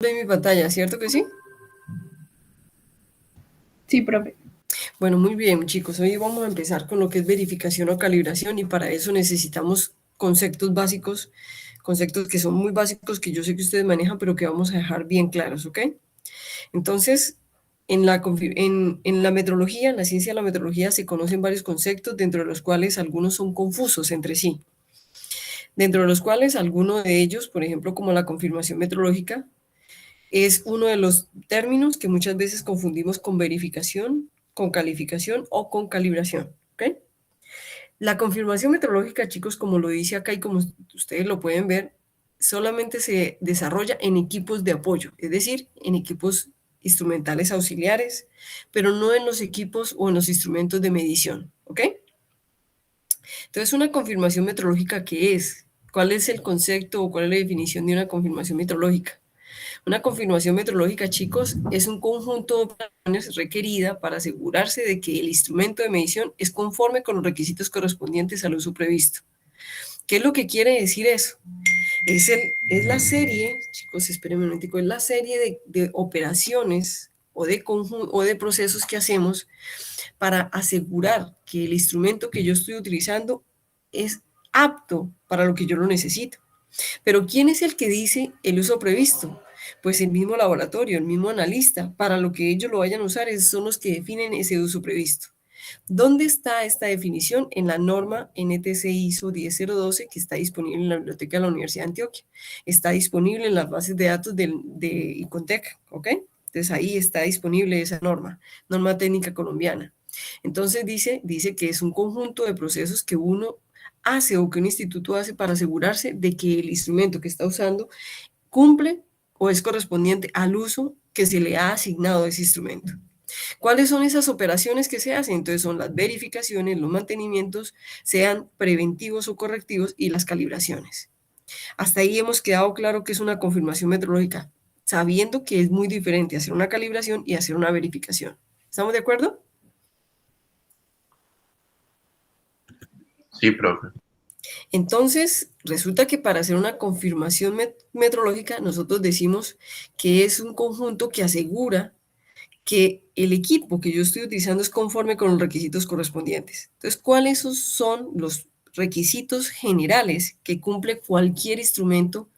de mi pantalla, ¿cierto que sí? Sí, profe. Bueno, muy bien, chicos. Hoy vamos a empezar con lo que es verificación o calibración y para eso necesitamos conceptos básicos, conceptos que son muy básicos que yo sé que ustedes manejan, pero que vamos a dejar bien claros, ¿ok? Entonces, en la metrología, en la ciencia de la metrología, se conocen varios conceptos, dentro de los cuales algunos son confusos entre sí. Dentro de los cuales algunos de ellos, por ejemplo, como la confirmación metrológica, es uno de los términos que muchas veces confundimos con verificación, con calificación o con calibración. ¿Ok? La confirmación metrológica, chicos, como lo dice acá y como ustedes lo pueden ver, solamente se desarrolla en equipos de apoyo, es decir, en equipos instrumentales auxiliares, pero no en los equipos o en los instrumentos de medición. ¿Ok? Entonces, una confirmación metrológica, ¿qué es? ¿Cuál es el concepto o cuál es la definición de una confirmación metrológica? Una confirmación metrológica, chicos, es un conjunto de operaciones requerida para asegurarse de que el instrumento de medición es conforme con los requisitos correspondientes al uso previsto. ¿Qué es lo que quiere decir eso? Es la serie, chicos, espérenme un momentico, es la serie de operaciones o de procesos que hacemos para asegurar que el instrumento que yo estoy utilizando es apto para lo que yo lo necesito. Pero ¿quién es el que dice el uso previsto? Pues el mismo laboratorio, el mismo analista. Para lo que ellos lo vayan a usar, son los que definen ese uso previsto. ¿Dónde está esta definición? En la norma NTC ISO 10012 que está disponible en la biblioteca de la Universidad de Antioquia. Está disponible en las bases de datos de Icontec, ¿ok? Entonces ahí está disponible esa norma técnica colombiana. Entonces dice que es un conjunto de procesos que uno hace o que un instituto hace para asegurarse de que el instrumento que está usando cumple o es correspondiente al uso que se le ha asignado a ese instrumento. ¿Cuáles son esas operaciones que se hacen? Entonces son las verificaciones, los mantenimientos, sean preventivos o correctivos, y las calibraciones. Hasta ahí hemos quedado claro que es una confirmación metrológica, sabiendo que es muy diferente hacer una calibración y hacer una verificación. ¿Estamos de acuerdo? Sí, profe. Entonces, resulta que para hacer una confirmación metrológica, nosotros decimos que es un conjunto que asegura que el equipo que yo estoy utilizando es conforme con los requisitos correspondientes. Entonces, ¿cuáles son los requisitos generales que cumple cualquier instrumento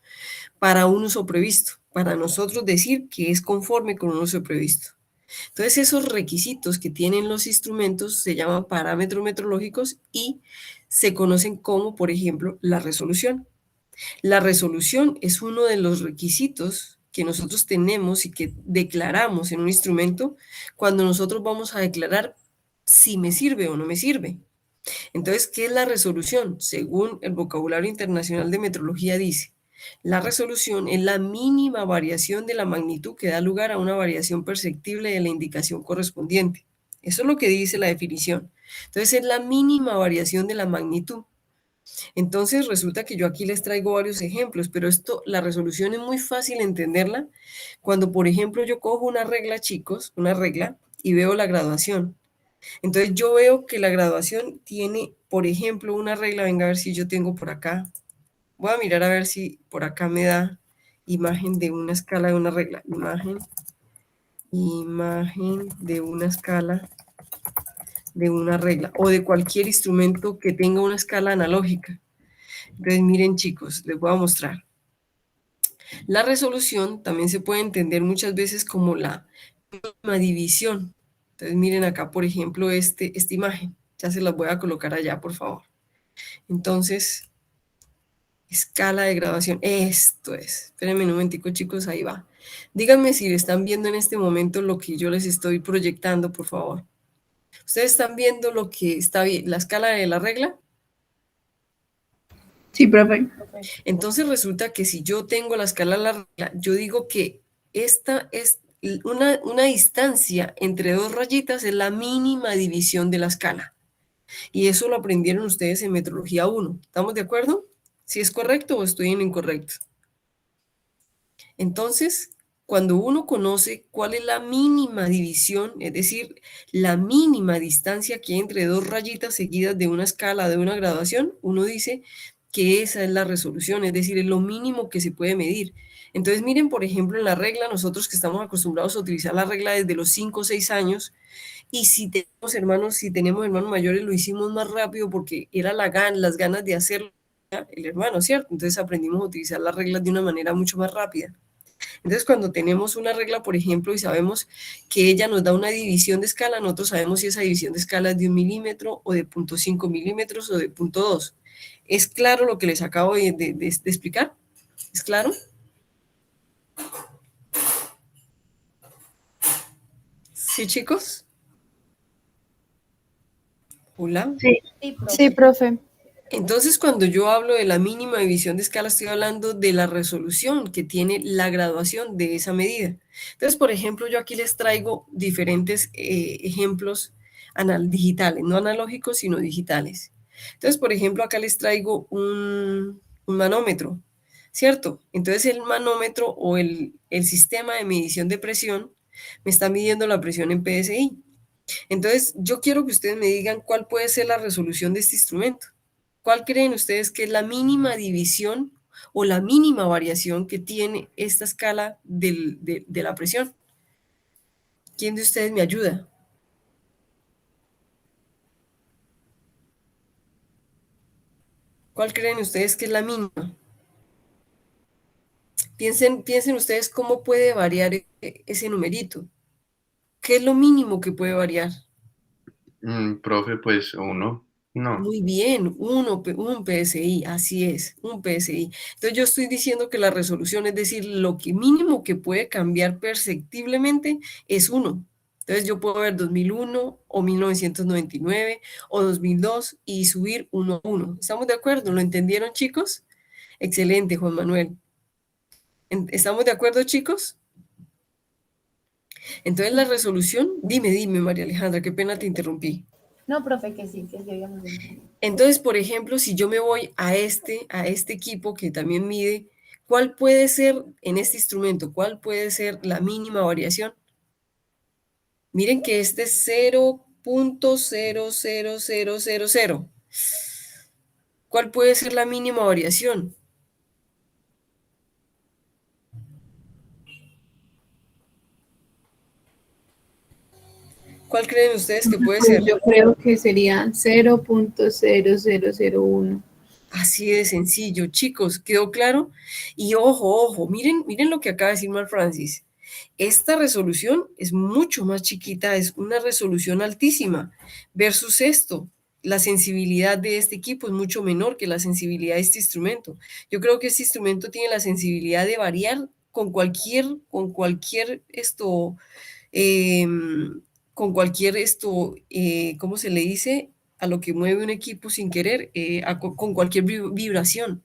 para un uso previsto? Para nosotros decir que es conforme con un uso previsto. Entonces, esos requisitos que tienen los instrumentos se llaman parámetros metrológicos y se conocen como, por ejemplo, la resolución. La resolución es uno de los requisitos que nosotros tenemos y que declaramos en un instrumento cuando nosotros vamos a declarar si me sirve o no me sirve. Entonces, ¿qué es la resolución? Según el vocabulario internacional de metrología dice, la resolución es la mínima variación de la magnitud que da lugar a una variación perceptible de la indicación correspondiente. Eso es lo que dice la definición. Entonces, es la mínima variación de la magnitud. Entonces resulta que yo aquí les traigo varios ejemplos, pero la resolución es muy fácil entenderla cuando, por ejemplo, yo cojo una regla, chicos, una regla, y veo la graduación. Entonces yo veo que la graduación tiene, por ejemplo, una regla, venga a ver si yo tengo por acá. Voy a mirar a ver si por acá me da imagen de una escala de una regla. Imagen de una escala de una regla o de cualquier instrumento que tenga una escala analógica. Entonces miren, chicos, les voy a mostrar. La resolución también se puede entender muchas veces como la mínima división. Entonces miren acá, por ejemplo, esta imagen. Ya se las voy a colocar allá, por favor. Entonces, escala de graduación. Esto es. Espérenme un momentico, chicos, ahí va. Díganme si están viendo en este momento lo que yo les estoy proyectando, por favor. ¿Ustedes están viendo lo que está bien, la escala de la regla? Sí, profe. Entonces resulta que si yo tengo la escala de la regla, yo digo que esta es una distancia entre dos rayitas, es la mínima división de la escala. Y eso lo aprendieron ustedes en Metrología 1. ¿Estamos de acuerdo? ¿Si es correcto o estoy en lo incorrecto? Entonces, cuando uno conoce cuál es la mínima división, es decir, la mínima distancia que hay entre dos rayitas seguidas de una escala, de una graduación, uno dice que esa es la resolución, es decir, es lo mínimo que se puede medir. Entonces, miren, por ejemplo, en la regla, nosotros que estamos acostumbrados a utilizar la regla desde los 5 o 6 años, y si tenemos hermanos mayores, lo hicimos más rápido porque era las ganas de hacerlo el hermano, ¿cierto? Entonces aprendimos a utilizar las reglas de una manera mucho más rápida. Entonces, cuando tenemos una regla, por ejemplo, y sabemos que ella nos da una división de escala, nosotros sabemos si esa división de escala es de 1 milímetro o de 0,5 milímetros o de 0,2. ¿Es claro lo que les acabo de explicar? ¿Es claro? ¿Sí, chicos? Hola. Sí, Sí, sí, profe. profe. Entonces, cuando yo hablo de la mínima división de escala, estoy hablando de la resolución que tiene la graduación de esa medida. Entonces, por ejemplo, yo aquí les traigo diferentes ejemplos digitales, no analógicos, sino digitales. Entonces, por ejemplo, acá les traigo un manómetro, ¿cierto? Entonces, el manómetro o el sistema de medición de presión me está midiendo la presión en PSI. Entonces, yo quiero que ustedes me digan cuál puede ser la resolución de este instrumento. ¿Cuál creen ustedes que es la mínima división o la mínima variación que tiene esta escala de la presión? ¿Quién de ustedes me ayuda? ¿Cuál creen ustedes que es la mínima? Piensen ustedes cómo puede variar ese numerito. ¿Qué es lo mínimo que puede variar? Profe, pues uno, no. Muy bien, un PSI, así es, un PSI. Entonces yo estoy diciendo que la resolución, es decir, lo que mínimo que puede cambiar perceptiblemente es 1. Entonces yo puedo ver 2001 o 1999 o 2002 y subir 1 a 1. ¿Estamos de acuerdo? ¿Lo entendieron, chicos? Excelente, Juan Manuel. ¿Estamos de acuerdo, chicos? Entonces la resolución, dime, María Alejandra, qué pena te interrumpí. No, profe, que sí habíamos entendido. Entonces, por ejemplo, si yo me voy a este equipo que también mide, ¿cuál puede ser en este instrumento? ¿Cuál puede ser la mínima variación? Miren que este es 0,00000. ¿Cuál puede ser la mínima variación? ¿Cuál creen ustedes que puede Pues ser? yo creo que sería 0.0001. Así de sencillo, chicos, ¿quedó claro? Y ojo, miren lo que acaba de decir Mar Francis. Esta resolución es mucho más chiquita, es una resolución altísima versus esto. La sensibilidad de este equipo es mucho menor que la sensibilidad de este instrumento. Yo creo que este instrumento tiene la sensibilidad de variar eh, con cualquier ¿cómo se le dice? A lo que mueve un equipo sin querer, con cualquier vibración.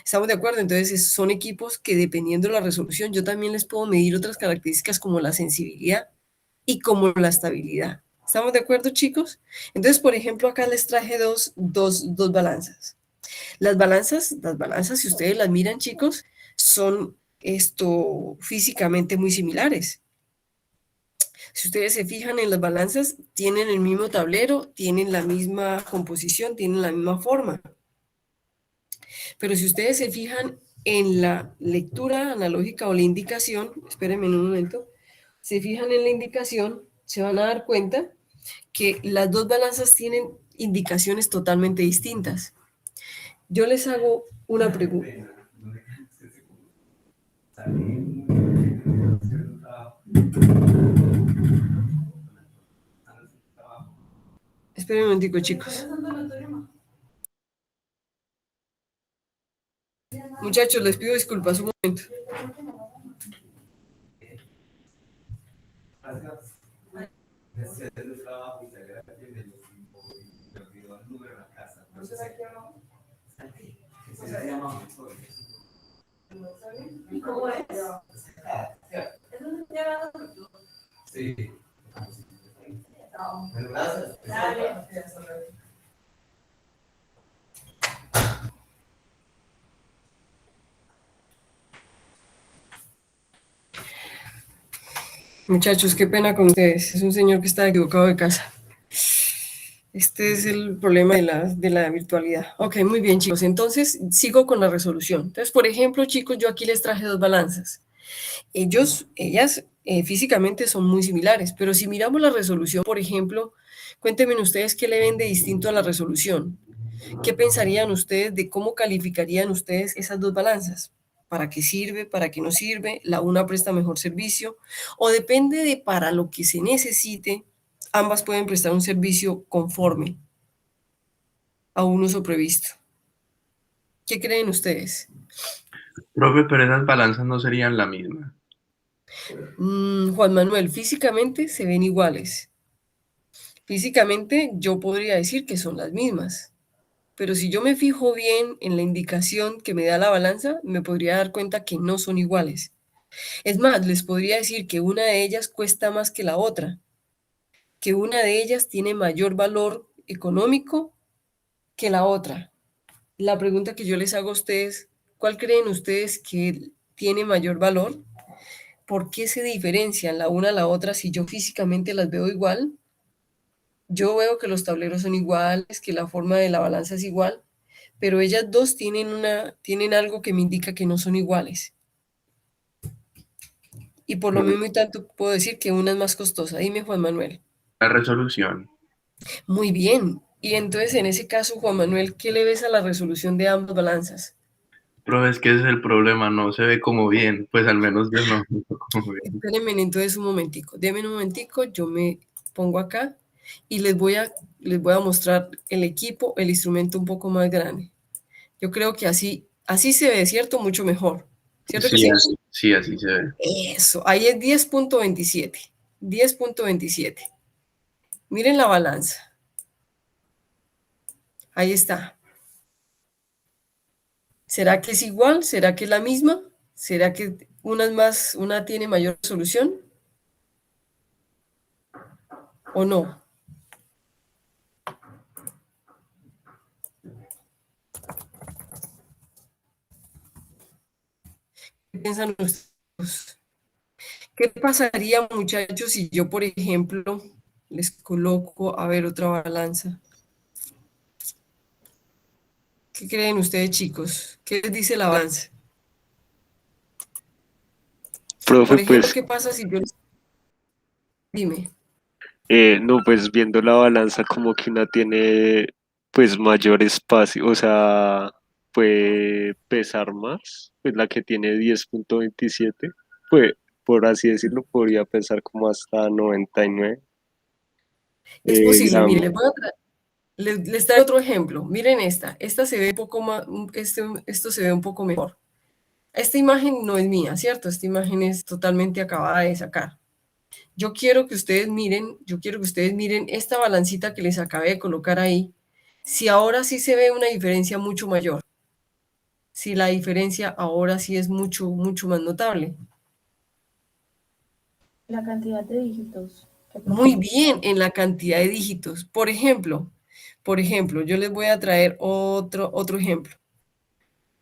¿Estamos de acuerdo? Entonces son equipos que dependiendo de la resolución, yo también les puedo medir otras características como la sensibilidad y como la estabilidad. ¿Estamos de acuerdo, chicos? Entonces, por ejemplo, acá les traje dos balanzas. Las balanzas, si ustedes las miran, chicos, son físicamente muy similares. Si ustedes se fijan en las balanzas, tienen el mismo tablero, tienen la misma composición, tienen la misma forma. Pero si ustedes se fijan en la lectura analógica o la indicación, espérenme un momento, se fijan en la indicación, se van a dar cuenta que las dos balanzas tienen indicaciones totalmente distintas. Yo les hago una pregunta. Esperen un momentico, chicos. Muchachos, les pido disculpas un momento. ¿Y cómo es? Sí. Gracias. Muchachos, qué pena con ustedes. Es un señor que está equivocado de casa. Este es el problema de la virtualidad. Ok, muy bien, chicos. Entonces, sigo con la resolución. Entonces, por ejemplo, chicos, yo aquí les traje dos balanzas. Ellas físicamente son muy similares, pero si miramos la resolución, por ejemplo, cuéntenme ustedes qué le ven de distinto a la resolución. ¿Qué pensarían ustedes de cómo calificarían ustedes esas dos balanzas? ¿Para qué sirve? ¿Para qué no sirve? ¿La una presta mejor servicio? ¿O depende de para lo que se necesite? Ambas pueden prestar un servicio conforme a un uso previsto. ¿Qué creen ustedes? Profe, pero esas balanzas no serían la misma. Juan Manuel, físicamente se ven iguales. Físicamente yo podría decir que son las mismas, pero si yo me fijo bien en la indicación que me da la balanza, me podría dar cuenta que no son iguales. Es más, les podría decir que una de ellas cuesta más que la otra, que una de ellas tiene mayor valor económico que la otra. La pregunta que yo les hago a ustedes, ¿cuál creen ustedes que tiene mayor valor? ¿Por qué se diferencian la una a la otra si yo físicamente las veo igual? Yo veo que los tableros son iguales, que la forma de la balanza es igual, pero ellas dos tienen algo que me indica que no son iguales. Y por lo mismo y tanto puedo decir que una es más costosa. Dime, Juan Manuel. La resolución. Muy bien. Y entonces, en ese caso, Juan Manuel, ¿qué le ves a la resolución de ambas balanzas? Profe, es que ese es el problema, no se ve como bien, pues al menos yo no me veo como bien. Espérenme entonces un momentico. Denme un momentico, yo me pongo acá y les voy a mostrar el equipo, el instrumento un poco más grande. Yo creo que así se ve, ¿cierto? Mucho mejor. ¿Cierto que sí? Sí, así se ve. Eso, ahí es 10.27. 10.27. Miren la balanza. Ahí está. ¿Será que es igual? ¿Será que es la misma? ¿Será que una tiene mayor resolución? ¿O no? ¿Qué piensan ustedes? ¿Qué pasaría, muchachos, si yo, por ejemplo, les coloco, a ver, otra balanza? ¿Qué creen ustedes, chicos? ¿Qué les dice la balanza? Profe, Por ejemplo, pues, ¿qué pasa si yo les... Dime. no, pues viendo la balanza como que una tiene pues mayor espacio, o sea, puede pesar más, pues la que tiene 10.27 pues por así decirlo, podría pesar como hasta 99. Es posible, La, mire, les traigo otro ejemplo. Miren esta. Esta se ve un poco más, esto se ve un poco mejor. Esta imagen no es mía, ¿cierto? Esta imagen es totalmente acabada de sacar. Yo quiero que ustedes miren esta balancita que les acabé de colocar ahí. Si ahora sí se ve una diferencia mucho mayor. Si la diferencia ahora sí es mucho, mucho más notable. La cantidad de dígitos que Muy proporciona. bien en la cantidad de dígitos. Por ejemplo, yo les voy a traer otro ejemplo.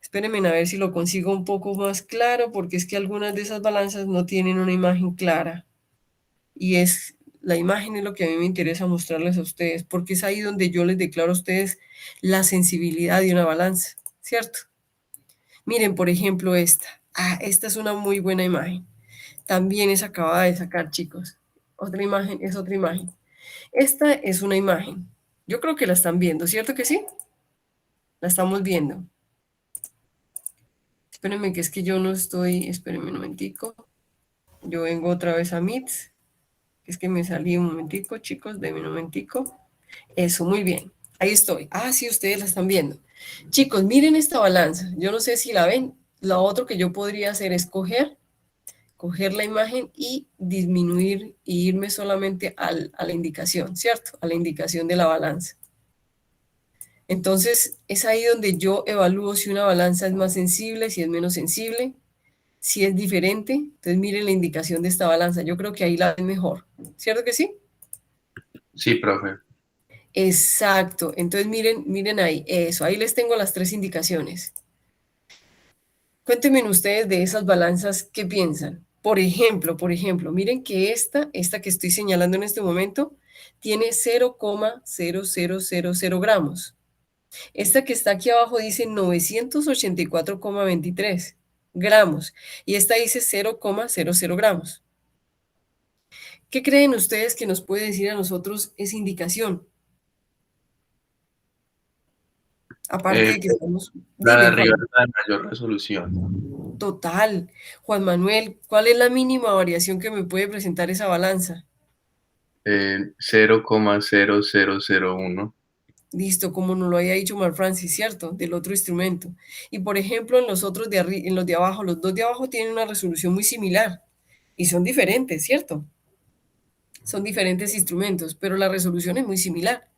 Espérenme a ver si lo consigo un poco más claro, porque es que algunas de esas balanzas no tienen una imagen clara. Y la imagen es lo que a mí me interesa mostrarles a ustedes, porque es ahí donde yo les declaro a ustedes la sensibilidad de una balanza, ¿cierto? Miren, por ejemplo, esta. Esta es una muy buena imagen. También es acabada de sacar, chicos. Otra imagen es otra imagen. Esta es una imagen. Yo creo que la están viendo, ¿cierto que sí? La estamos viendo. Espérenme que es que yo no estoy, espérenme un momentico. Yo vengo otra vez a Meet. Es que me salí un momentico, chicos, denme un momentico. Eso, muy bien. Ahí estoy. Sí, ustedes la están viendo. Chicos, miren esta balanza. Yo no sé si la ven. Lo otro que yo podría hacer es coger la imagen y disminuir y irme solamente a la indicación, ¿cierto? A la indicación de la balanza. Entonces, es ahí donde yo evalúo si una balanza es más sensible, si es menos sensible, si es diferente. Entonces, miren la indicación de esta balanza. Yo creo que ahí la ven mejor. ¿Cierto que sí? Sí, profe. Exacto. Entonces, miren ahí. Eso, ahí les tengo las tres indicaciones. Cuéntenme ustedes de esas balanzas, ¿qué piensan? Por ejemplo, miren que esta que estoy señalando en este momento, tiene 0,0000 gramos. Esta que está aquí abajo dice 984,23 gramos y esta dice 0,00 gramos. ¿Qué creen ustedes que nos puede decir a nosotros esa indicación? Aparte de que estamos... La de Dime, arriba Juan. es la de mayor resolución. Total. Juan Manuel, ¿cuál es la mínima variación que me puede presentar esa balanza? 0,0001. Listo, como nos lo había dicho Mar Francis, ¿cierto? Del otro instrumento. Y por ejemplo, en los otros en los de abajo, los dos de abajo tienen una resolución muy similar y son diferentes, ¿cierto? Son diferentes instrumentos, pero la resolución es muy similar.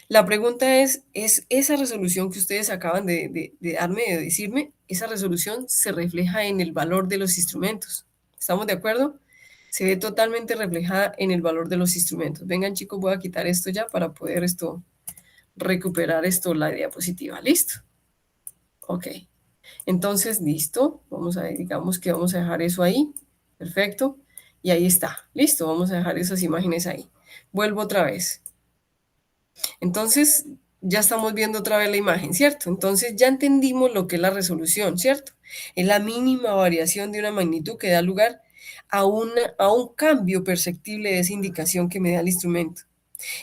La pregunta es esa resolución que ustedes acaban de darme, de decirme, esa resolución se refleja en el valor de los instrumentos. ¿Estamos de acuerdo? Se ve totalmente reflejada en el valor de los instrumentos. Vengan chicos, voy a quitar esto ya para poder recuperar la diapositiva. ¿Listo? Ok. Entonces, listo. Vamos a ver, digamos que vamos a dejar eso ahí. Perfecto. Y ahí está. Listo, vamos a dejar esas imágenes ahí. Vuelvo otra vez. Entonces, ya estamos viendo otra vez la imagen, ¿cierto? Entonces, ya entendimos lo que es la resolución, ¿cierto? Es la mínima variación de una magnitud que da lugar a un cambio perceptible de esa indicación que me da el instrumento.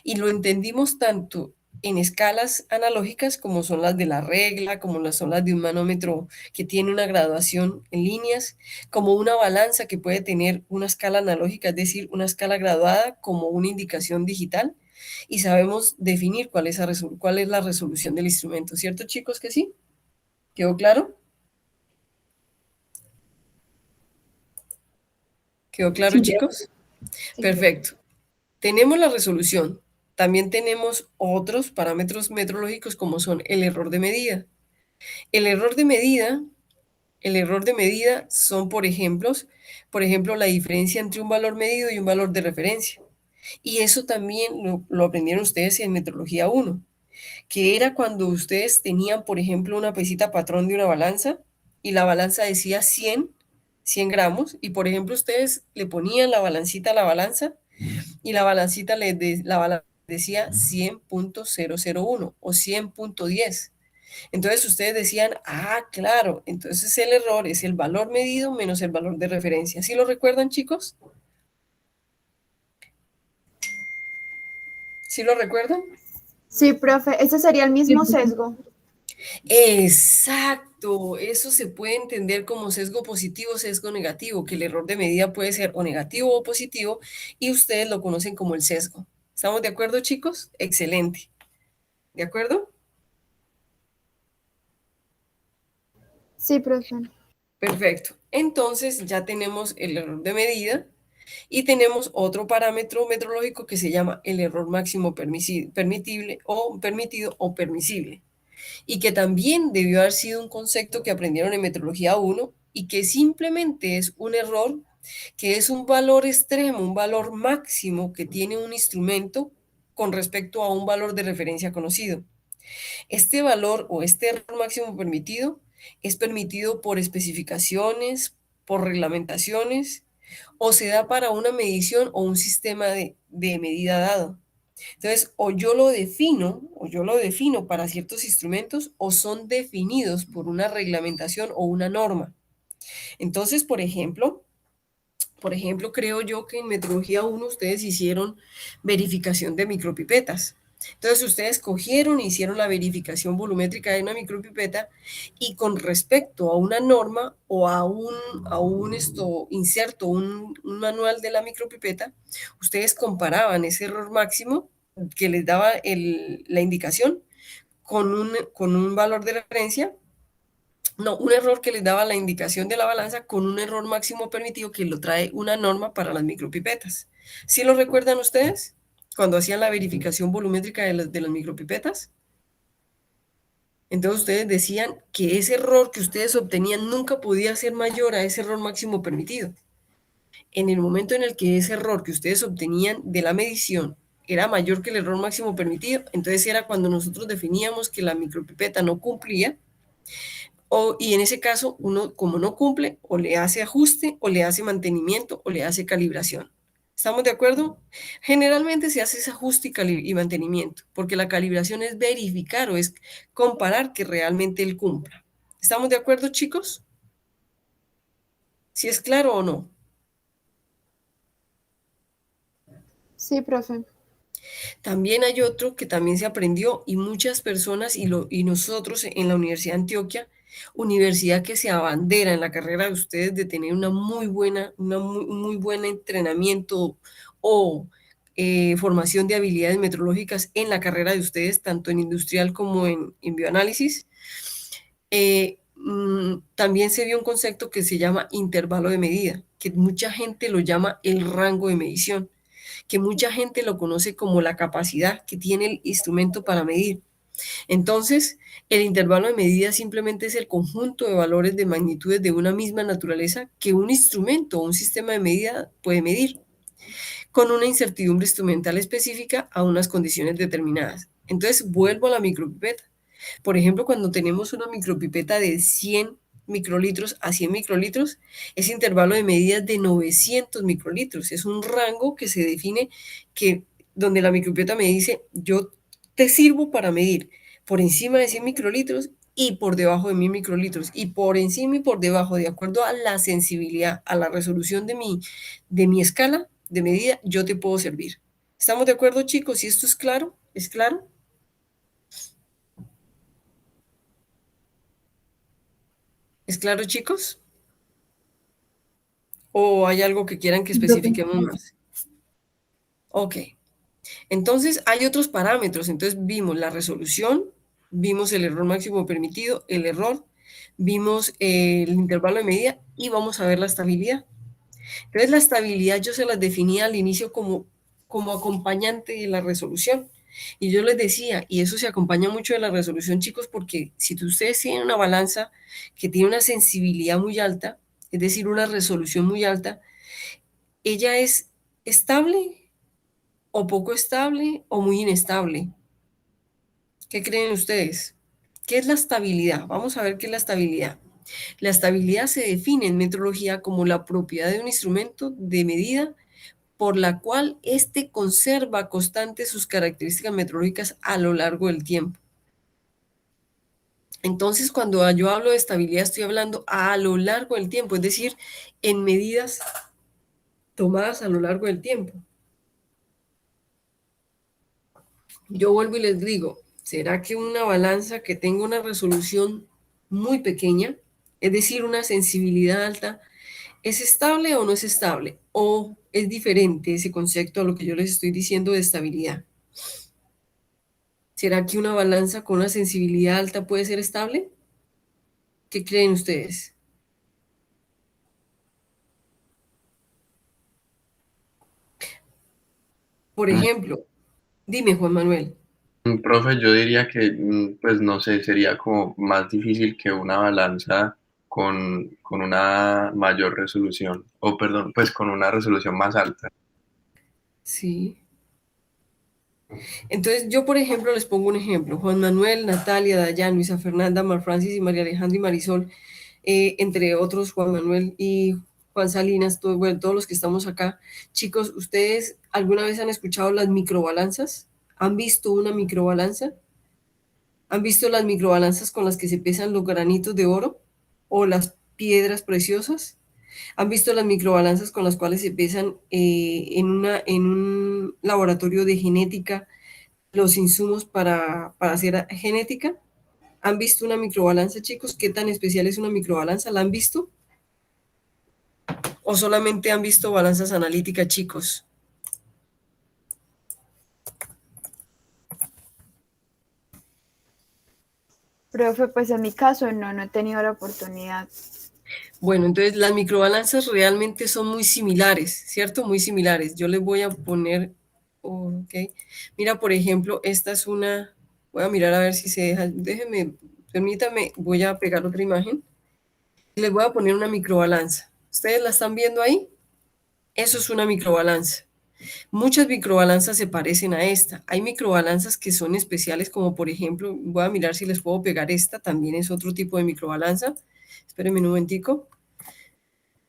Y lo entendimos tanto en escalas analógicas como son las de la regla, como son las de un manómetro que tiene una graduación en líneas, como una balanza que puede tener una escala analógica, es decir, una escala graduada como una indicación digital, y sabemos definir cuál es la resolución del instrumento, ¿cierto chicos que sí? ¿Quedó claro? ¿Quedó claro Sí. chicos? Sí. Perfecto. Tenemos la resolución. También tenemos otros parámetros metrológicos como son el error de medida. El error de medida son, por ejemplo, la diferencia entre un valor medido y un valor de referencia. Y eso también lo aprendieron ustedes en Metrología 1, que era cuando ustedes tenían, por ejemplo, una pesita patrón de una balanza y la balanza decía 100 gramos y, por ejemplo, ustedes le ponían la balancita a la balanza y la balancita decía 100,001 o 100,10. Entonces ustedes decían, claro, entonces el error es el valor medido menos el valor de referencia. ¿Sí lo recuerdan, chicos? ¿Sí lo recuerdan? Sí, profe, ese sería el mismo sesgo. Exacto, eso se puede entender como sesgo positivo, sesgo negativo, que el error de medida puede ser o negativo o positivo y ustedes lo conocen como el sesgo. ¿Estamos de acuerdo, chicos? Excelente. ¿De acuerdo? Sí, profe. Perfecto. Entonces ya tenemos el error de medida y tenemos otro parámetro metrológico que se llama el error máximo permitible o permitido o permisible y que también debió haber sido un concepto que aprendieron en Metrología 1 y que simplemente es un error que es un valor extremo, un valor máximo que tiene un instrumento con respecto a un valor de referencia conocido. Este valor o este error máximo permitido es permitido por especificaciones, por reglamentaciones o se da para una medición o un sistema de medida dado. Entonces, o yo lo defino para ciertos instrumentos o son definidos por una reglamentación o una norma. Entonces, por ejemplo, creo yo que en Metrología 1 ustedes hicieron verificación de micropipetas. Entonces, ustedes cogieron e hicieron la verificación volumétrica de una micropipeta y con respecto a una norma o a un inserto, un manual de la micropipeta, ustedes comparaban ese error máximo que les daba la indicación con un valor de referencia. No, un error que les daba la indicación de la balanza con un error máximo permitido que lo trae una norma para las micropipetas. ¿Sí lo recuerdan ustedes? Cuando hacían la verificación volumétrica de las micropipetas. Entonces ustedes decían que ese error que ustedes obtenían nunca podía ser mayor a ese error máximo permitido. En el momento en el que ese error que ustedes obtenían de la medición era mayor que el error máximo permitido, entonces era cuando nosotros definíamos que la micropipeta no cumplía y en ese caso, uno como no cumple, o le hace ajuste, o le hace mantenimiento, o le hace calibración. ¿Estamos de acuerdo? Generalmente se hace ese ajuste y mantenimiento, porque la calibración es verificar o es comparar que realmente él cumpla. ¿Estamos de acuerdo, chicos? ¿Si es claro o no? Sí, profe. También hay otro que también se aprendió y muchas personas y nosotros en la Universidad de Antioquia, universidad que se abandera en la carrera de ustedes de tener un muy buen entrenamiento o formación de habilidades metrológicas en la carrera de ustedes, tanto en industrial como en bioanálisis. También se dio un concepto que se llama intervalo de medida, que mucha gente lo llama el rango de medición, que mucha gente lo conoce como la capacidad que tiene el instrumento para medir. Entonces, el intervalo de medida simplemente es el conjunto de valores de magnitudes de una misma naturaleza que un instrumento o un sistema de medida puede medir, con una incertidumbre instrumental específica a unas condiciones determinadas. Entonces, vuelvo a la micropipeta. Por ejemplo, cuando tenemos una micropipeta de 100 microlitros a 100 microlitros, ese intervalo de medidas de 900 microlitros. Es un rango que se define donde la micropipeta me dice, yo te sirvo para medir por encima de 100 microlitros y por debajo de 1000 microlitros, y por encima y por debajo, de acuerdo a la sensibilidad, a la resolución de mi escala de medida, yo te puedo servir. ¿Estamos de acuerdo, chicos? ¿Y esto es claro? ¿Es claro? ¿Es claro, chicos? ¿O hay algo que quieran que especifiquemos más? Ok. Entonces, hay otros parámetros. Entonces, vimos la resolución, vimos el error máximo permitido, el error, vimos el intervalo de medida y vamos a ver la estabilidad. Entonces, la estabilidad yo se las definía al inicio como acompañante de la resolución. Y yo les decía, y eso se acompaña mucho de la resolución, chicos, porque si ustedes tienen una balanza que tiene una sensibilidad muy alta, es decir, una resolución muy alta, ella es estable o poco estable o muy inestable. ¿Qué creen ustedes? ¿Qué es la estabilidad? Vamos a ver qué es la estabilidad. La estabilidad se define en metrología como la propiedad de un instrumento de medida por la cual éste conserva constantes sus características metrológicas a lo largo del tiempo. Entonces, cuando yo hablo de estabilidad, estoy hablando a lo largo del tiempo, es decir, en medidas tomadas a lo largo del tiempo. Yo vuelvo y les digo, ¿será que una balanza que tenga una resolución muy pequeña, es decir, una sensibilidad alta, es estable o no es estable? ¿O es diferente ese concepto a lo que yo les estoy diciendo de estabilidad? ¿Será que una balanza con una sensibilidad alta puede ser estable? ¿Qué creen ustedes? Por ejemplo, dime, Juan Manuel. Profe, yo diría que, pues no sé, sería como más difícil que una balanza con una mayor resolución, o perdón, pues con una resolución más alta. Sí. Entonces, yo, por ejemplo, les pongo un ejemplo. Juan Manuel, Natalia, Dayan, Luisa Fernanda, Mar Francis y María Alejandra y Marisol, entre otros, Juan Manuel y Juan Salinas, bueno, todos los que estamos acá. Chicos, ¿ustedes alguna vez han escuchado las microbalanzas? ¿Han visto una microbalanza? ¿Han visto las microbalanzas con las que se pesan los granitos de oro o las piedras preciosas? ¿Han visto las microbalanzas con las cuales se pesan en un laboratorio de genética los insumos para hacer genética? ¿Han visto una microbalanza, chicos? ¿Qué tan especial es una microbalanza? ¿La han visto? ¿O solamente han visto balanzas analíticas, chicos? Profe, pues en mi caso no he tenido la oportunidad. Bueno, entonces las microbalanzas realmente son muy similares, ¿cierto? Muy similares. Yo les voy a poner, ok. Mira, por ejemplo, esta es una, voy a mirar a ver si se deja, déjenme, permítame, voy a pegar otra imagen. Les voy a poner una microbalanza. ¿Ustedes la están viendo ahí? Eso es una microbalanza. Muchas microbalanzas se parecen a esta. Hay microbalanzas que son especiales, como por ejemplo, voy a mirar si les puedo pegar esta, también es otro tipo de microbalanza. Espérenme un momentico.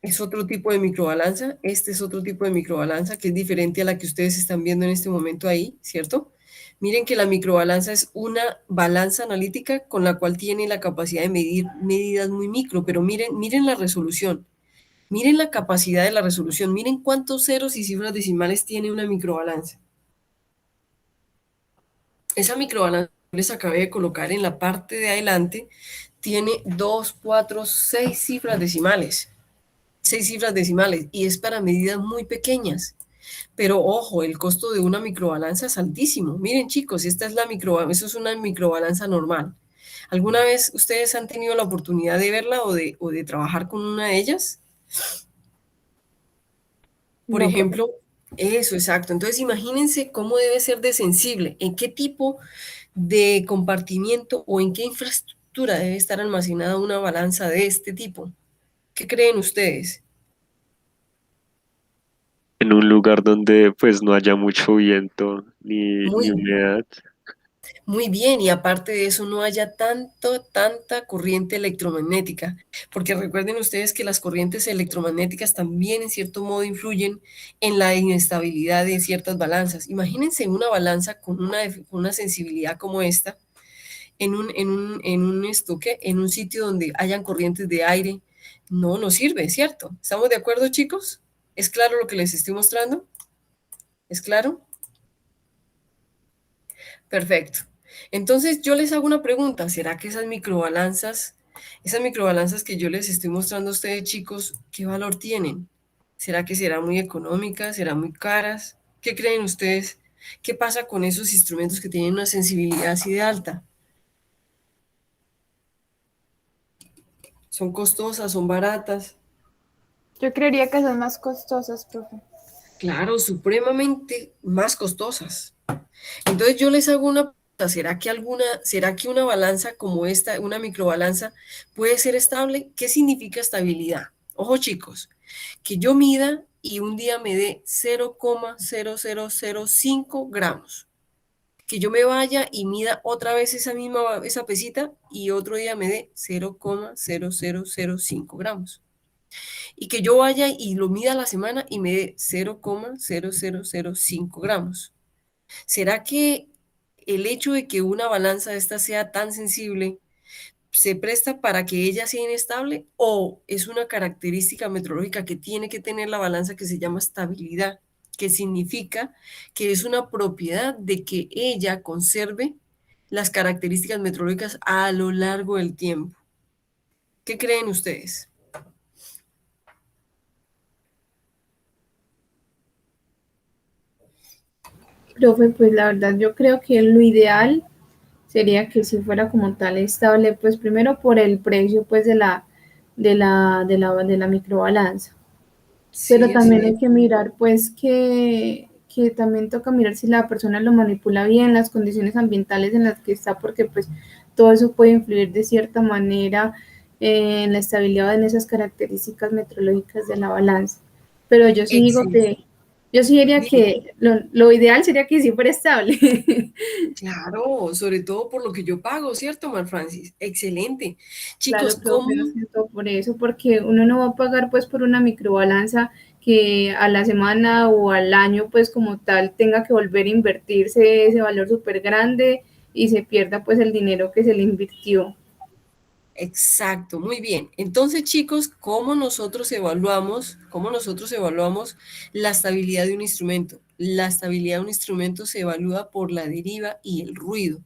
Es otro tipo de microbalanza. Este es otro tipo de microbalanza que es diferente a la que ustedes están viendo en este momento ahí, ¿cierto? Miren que la microbalanza es una balanza analítica con la cual tiene la capacidad de medir medidas muy micro, pero miren la resolución, miren la capacidad de la resolución, miren cuántos ceros y cifras decimales tiene una microbalanza. Esa microbalanza que les acabé de colocar en la parte de adelante tiene 2, 4, 6 cifras decimales. 6 cifras decimales y es para medidas muy pequeñas. Pero ojo, el costo de una microbalanza es altísimo. Miren chicos, esta es eso es una microbalanza normal. ¿Alguna vez ustedes han tenido la oportunidad de verla o de trabajar con una de ellas? Por No, profe. ejemplo, eso, exacto. Entonces imagínense cómo debe ser de sensible, en qué tipo de compartimiento o en qué infraestructura debe estar almacenada una balanza de este tipo. ¿Qué creen ustedes? En un lugar donde pues no haya mucho viento ni Muy humedad. Muy bien, y aparte de eso no haya tanta corriente electromagnética, porque recuerden ustedes que las corrientes electromagnéticas también en cierto modo influyen en la inestabilidad de ciertas balanzas. Imagínense una balanza con una sensibilidad como esta, en un sitio donde hayan corrientes de aire, no sirve, ¿cierto? ¿Estamos de acuerdo, chicos? ¿Es claro lo que les estoy mostrando? ¿Es claro? Perfecto. Entonces yo les hago una pregunta, ¿será que esas microbalanzas que yo les estoy mostrando a ustedes chicos, qué valor tienen? ¿Será que serán muy económicas, serán muy caras? ¿Qué creen ustedes? ¿Qué pasa con esos instrumentos que tienen una sensibilidad así de alta? ¿Son costosas, son baratas? Yo creería que son más costosas, profe. Claro, supremamente más costosas. Entonces yo les hago una pregunta, será que una balanza como esta, una microbalanza, puede ser estable? ¿Qué significa estabilidad? Ojo chicos, que yo mida y un día me dé 0,0005 gramos. Que yo me vaya y mida otra vez esa pesita y otro día me dé 0,0005 gramos. Y que yo vaya y lo mida a la semana y me dé 0,0005 gramos. ¿Será que el hecho de que una balanza de esta sea tan sensible se presta para que ella sea inestable o es una característica meteorológica que tiene que tener la balanza que se llama estabilidad, que significa que es una propiedad de que ella conserve las características meteorológicas a lo largo del tiempo? ¿Qué creen ustedes? Profe, pues la verdad yo creo que lo ideal sería que si fuera como tal estable, pues primero por el precio pues de la microbalanza, pero Sí, así también hay es. que mirar pues que también toca mirar si la persona lo manipula bien, las condiciones ambientales en las que está, porque pues todo eso puede influir de cierta manera en la estabilidad en esas características meteorológicas de la balanza. Pero yo sí digo Excelente. que, yo sí diría Dime. que lo ideal sería que sí fuera estable. Claro, sobre todo por lo que yo pago, ¿cierto, Mar Francis? Excelente. Chicos, Claro, profe, lo ¿cómo? siento por eso, porque uno no va a pagar pues por una microbalanza que a la semana o al año pues como tal tenga que volver a invertirse ese valor súper grande y se pierda pues el dinero que se le invirtió. Exacto, muy bien. Entonces, chicos, cómo nosotros evaluamos la estabilidad de un instrumento? La estabilidad de un instrumento se evalúa por la deriva y el ruido.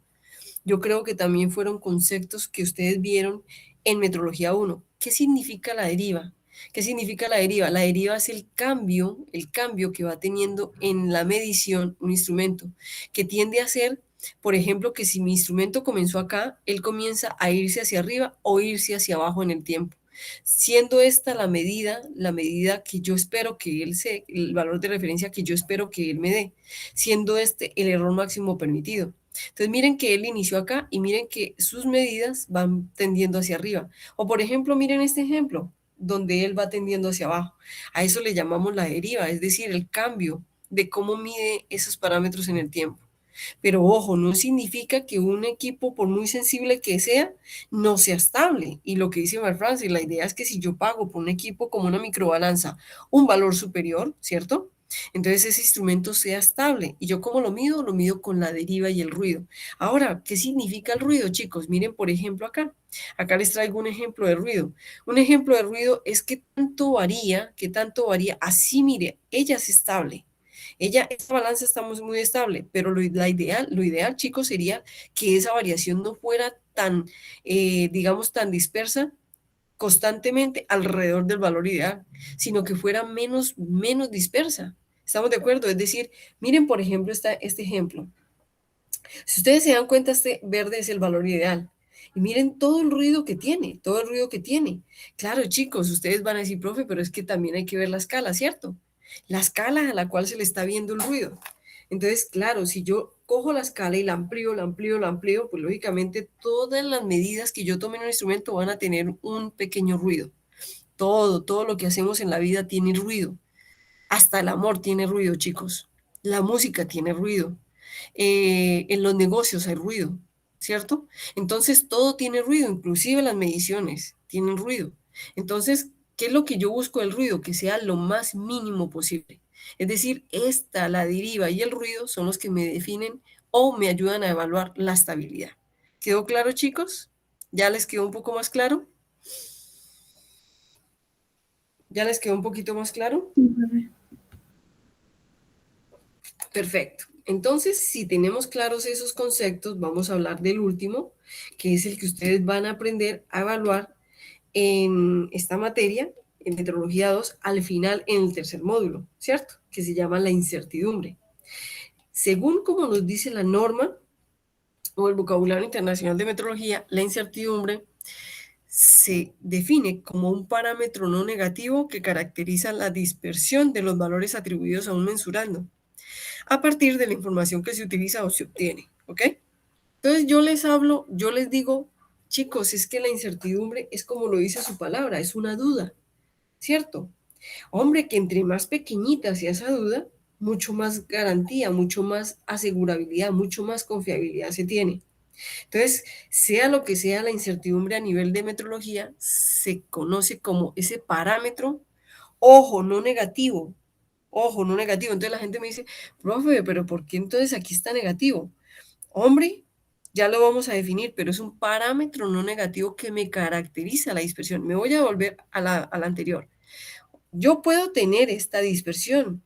Yo creo que también fueron conceptos que ustedes vieron en Metrología 1. ¿Qué significa la deriva? ¿Qué significa la deriva? La deriva es el cambio que va teniendo en la medición un instrumento, que tiende a ser, por ejemplo, que si mi instrumento comenzó acá, él comienza a irse hacia arriba o irse hacia abajo en el tiempo. Siendo esta la medida que yo espero que el valor de referencia que yo espero que él me dé, siendo este el error máximo permitido. Entonces miren que él inició acá y miren que sus medidas van tendiendo hacia arriba. O por ejemplo, miren este ejemplo, donde él va tendiendo hacia abajo. A eso le llamamos la deriva, es decir, el cambio de cómo mide esos parámetros en el tiempo. Pero ojo, no significa que un equipo, por muy sensible que sea, no sea estable. Y lo que dice Mar Francis, la idea es que si yo pago por un equipo como una microbalanza un valor superior, ¿cierto? Entonces ese instrumento sea estable. ¿Y yo cómo lo mido? Lo mido con la deriva y el ruido. Ahora, ¿qué significa el ruido, chicos? Miren, por ejemplo, acá. Acá les traigo un ejemplo de ruido. Un ejemplo de ruido es qué tanto varía. Así, mire, ella es estable. Esta balanza está muy estable, pero lo ideal, chicos, sería que esa variación no fuera tan, digamos, tan dispersa constantemente alrededor del valor ideal, sino que fuera menos dispersa. ¿Estamos de acuerdo? Es decir, miren, por ejemplo, este ejemplo. Si ustedes se dan cuenta, este verde es el valor ideal. Y miren todo el ruido que tiene, todo el ruido que tiene. Claro, chicos, ustedes van a decir, profe, pero es que también hay que ver la escala, ¿cierto? La escala a la cual se le está viendo el ruido. Entonces, claro, si yo cojo la escala y la amplío, pues lógicamente todas las medidas que yo tome en un instrumento van a tener un pequeño ruido. Todo lo que hacemos en la vida tiene ruido. Hasta el amor tiene ruido, chicos. La música tiene ruido. En los negocios hay ruido, ¿cierto? Entonces todo tiene ruido, inclusive las mediciones tienen ruido. Entonces, ¿qué es lo que yo busco del ruido? Que sea lo más mínimo posible. Es decir, la deriva y el ruido son los que me definen o me ayudan a evaluar la estabilidad. ¿Quedó claro, chicos? ¿Ya les quedó un poco más claro? ¿Ya les quedó un poquito más claro? Perfecto. Entonces, si tenemos claros esos conceptos, vamos a hablar del último, que es el que ustedes van a aprender a evaluar en esta materia, en Metrología 2, al final en el tercer módulo, ¿cierto? Que se llama la incertidumbre. Según como nos dice la norma o el vocabulario internacional de metrología, la incertidumbre se define como un parámetro no negativo que caracteriza la dispersión de los valores atribuidos a un mensurando a partir de la información que se utiliza o se obtiene, ¿ok? Entonces yo les digo, chicos, es que la incertidumbre es como lo dice su palabra, es una duda, ¿cierto? Hombre, que entre más pequeñita sea esa duda, mucho más garantía, mucho más asegurabilidad, mucho más confiabilidad se tiene. Entonces, sea lo que sea la incertidumbre a nivel de metrología, se conoce como ese parámetro, ojo, no negativo, ojo, no negativo. Entonces la gente me dice, profe, pero ¿por qué entonces aquí está negativo? Hombre, ya lo vamos a definir, pero es un parámetro no negativo que me caracteriza la dispersión. Me voy a volver a la anterior. Yo puedo tener esta dispersión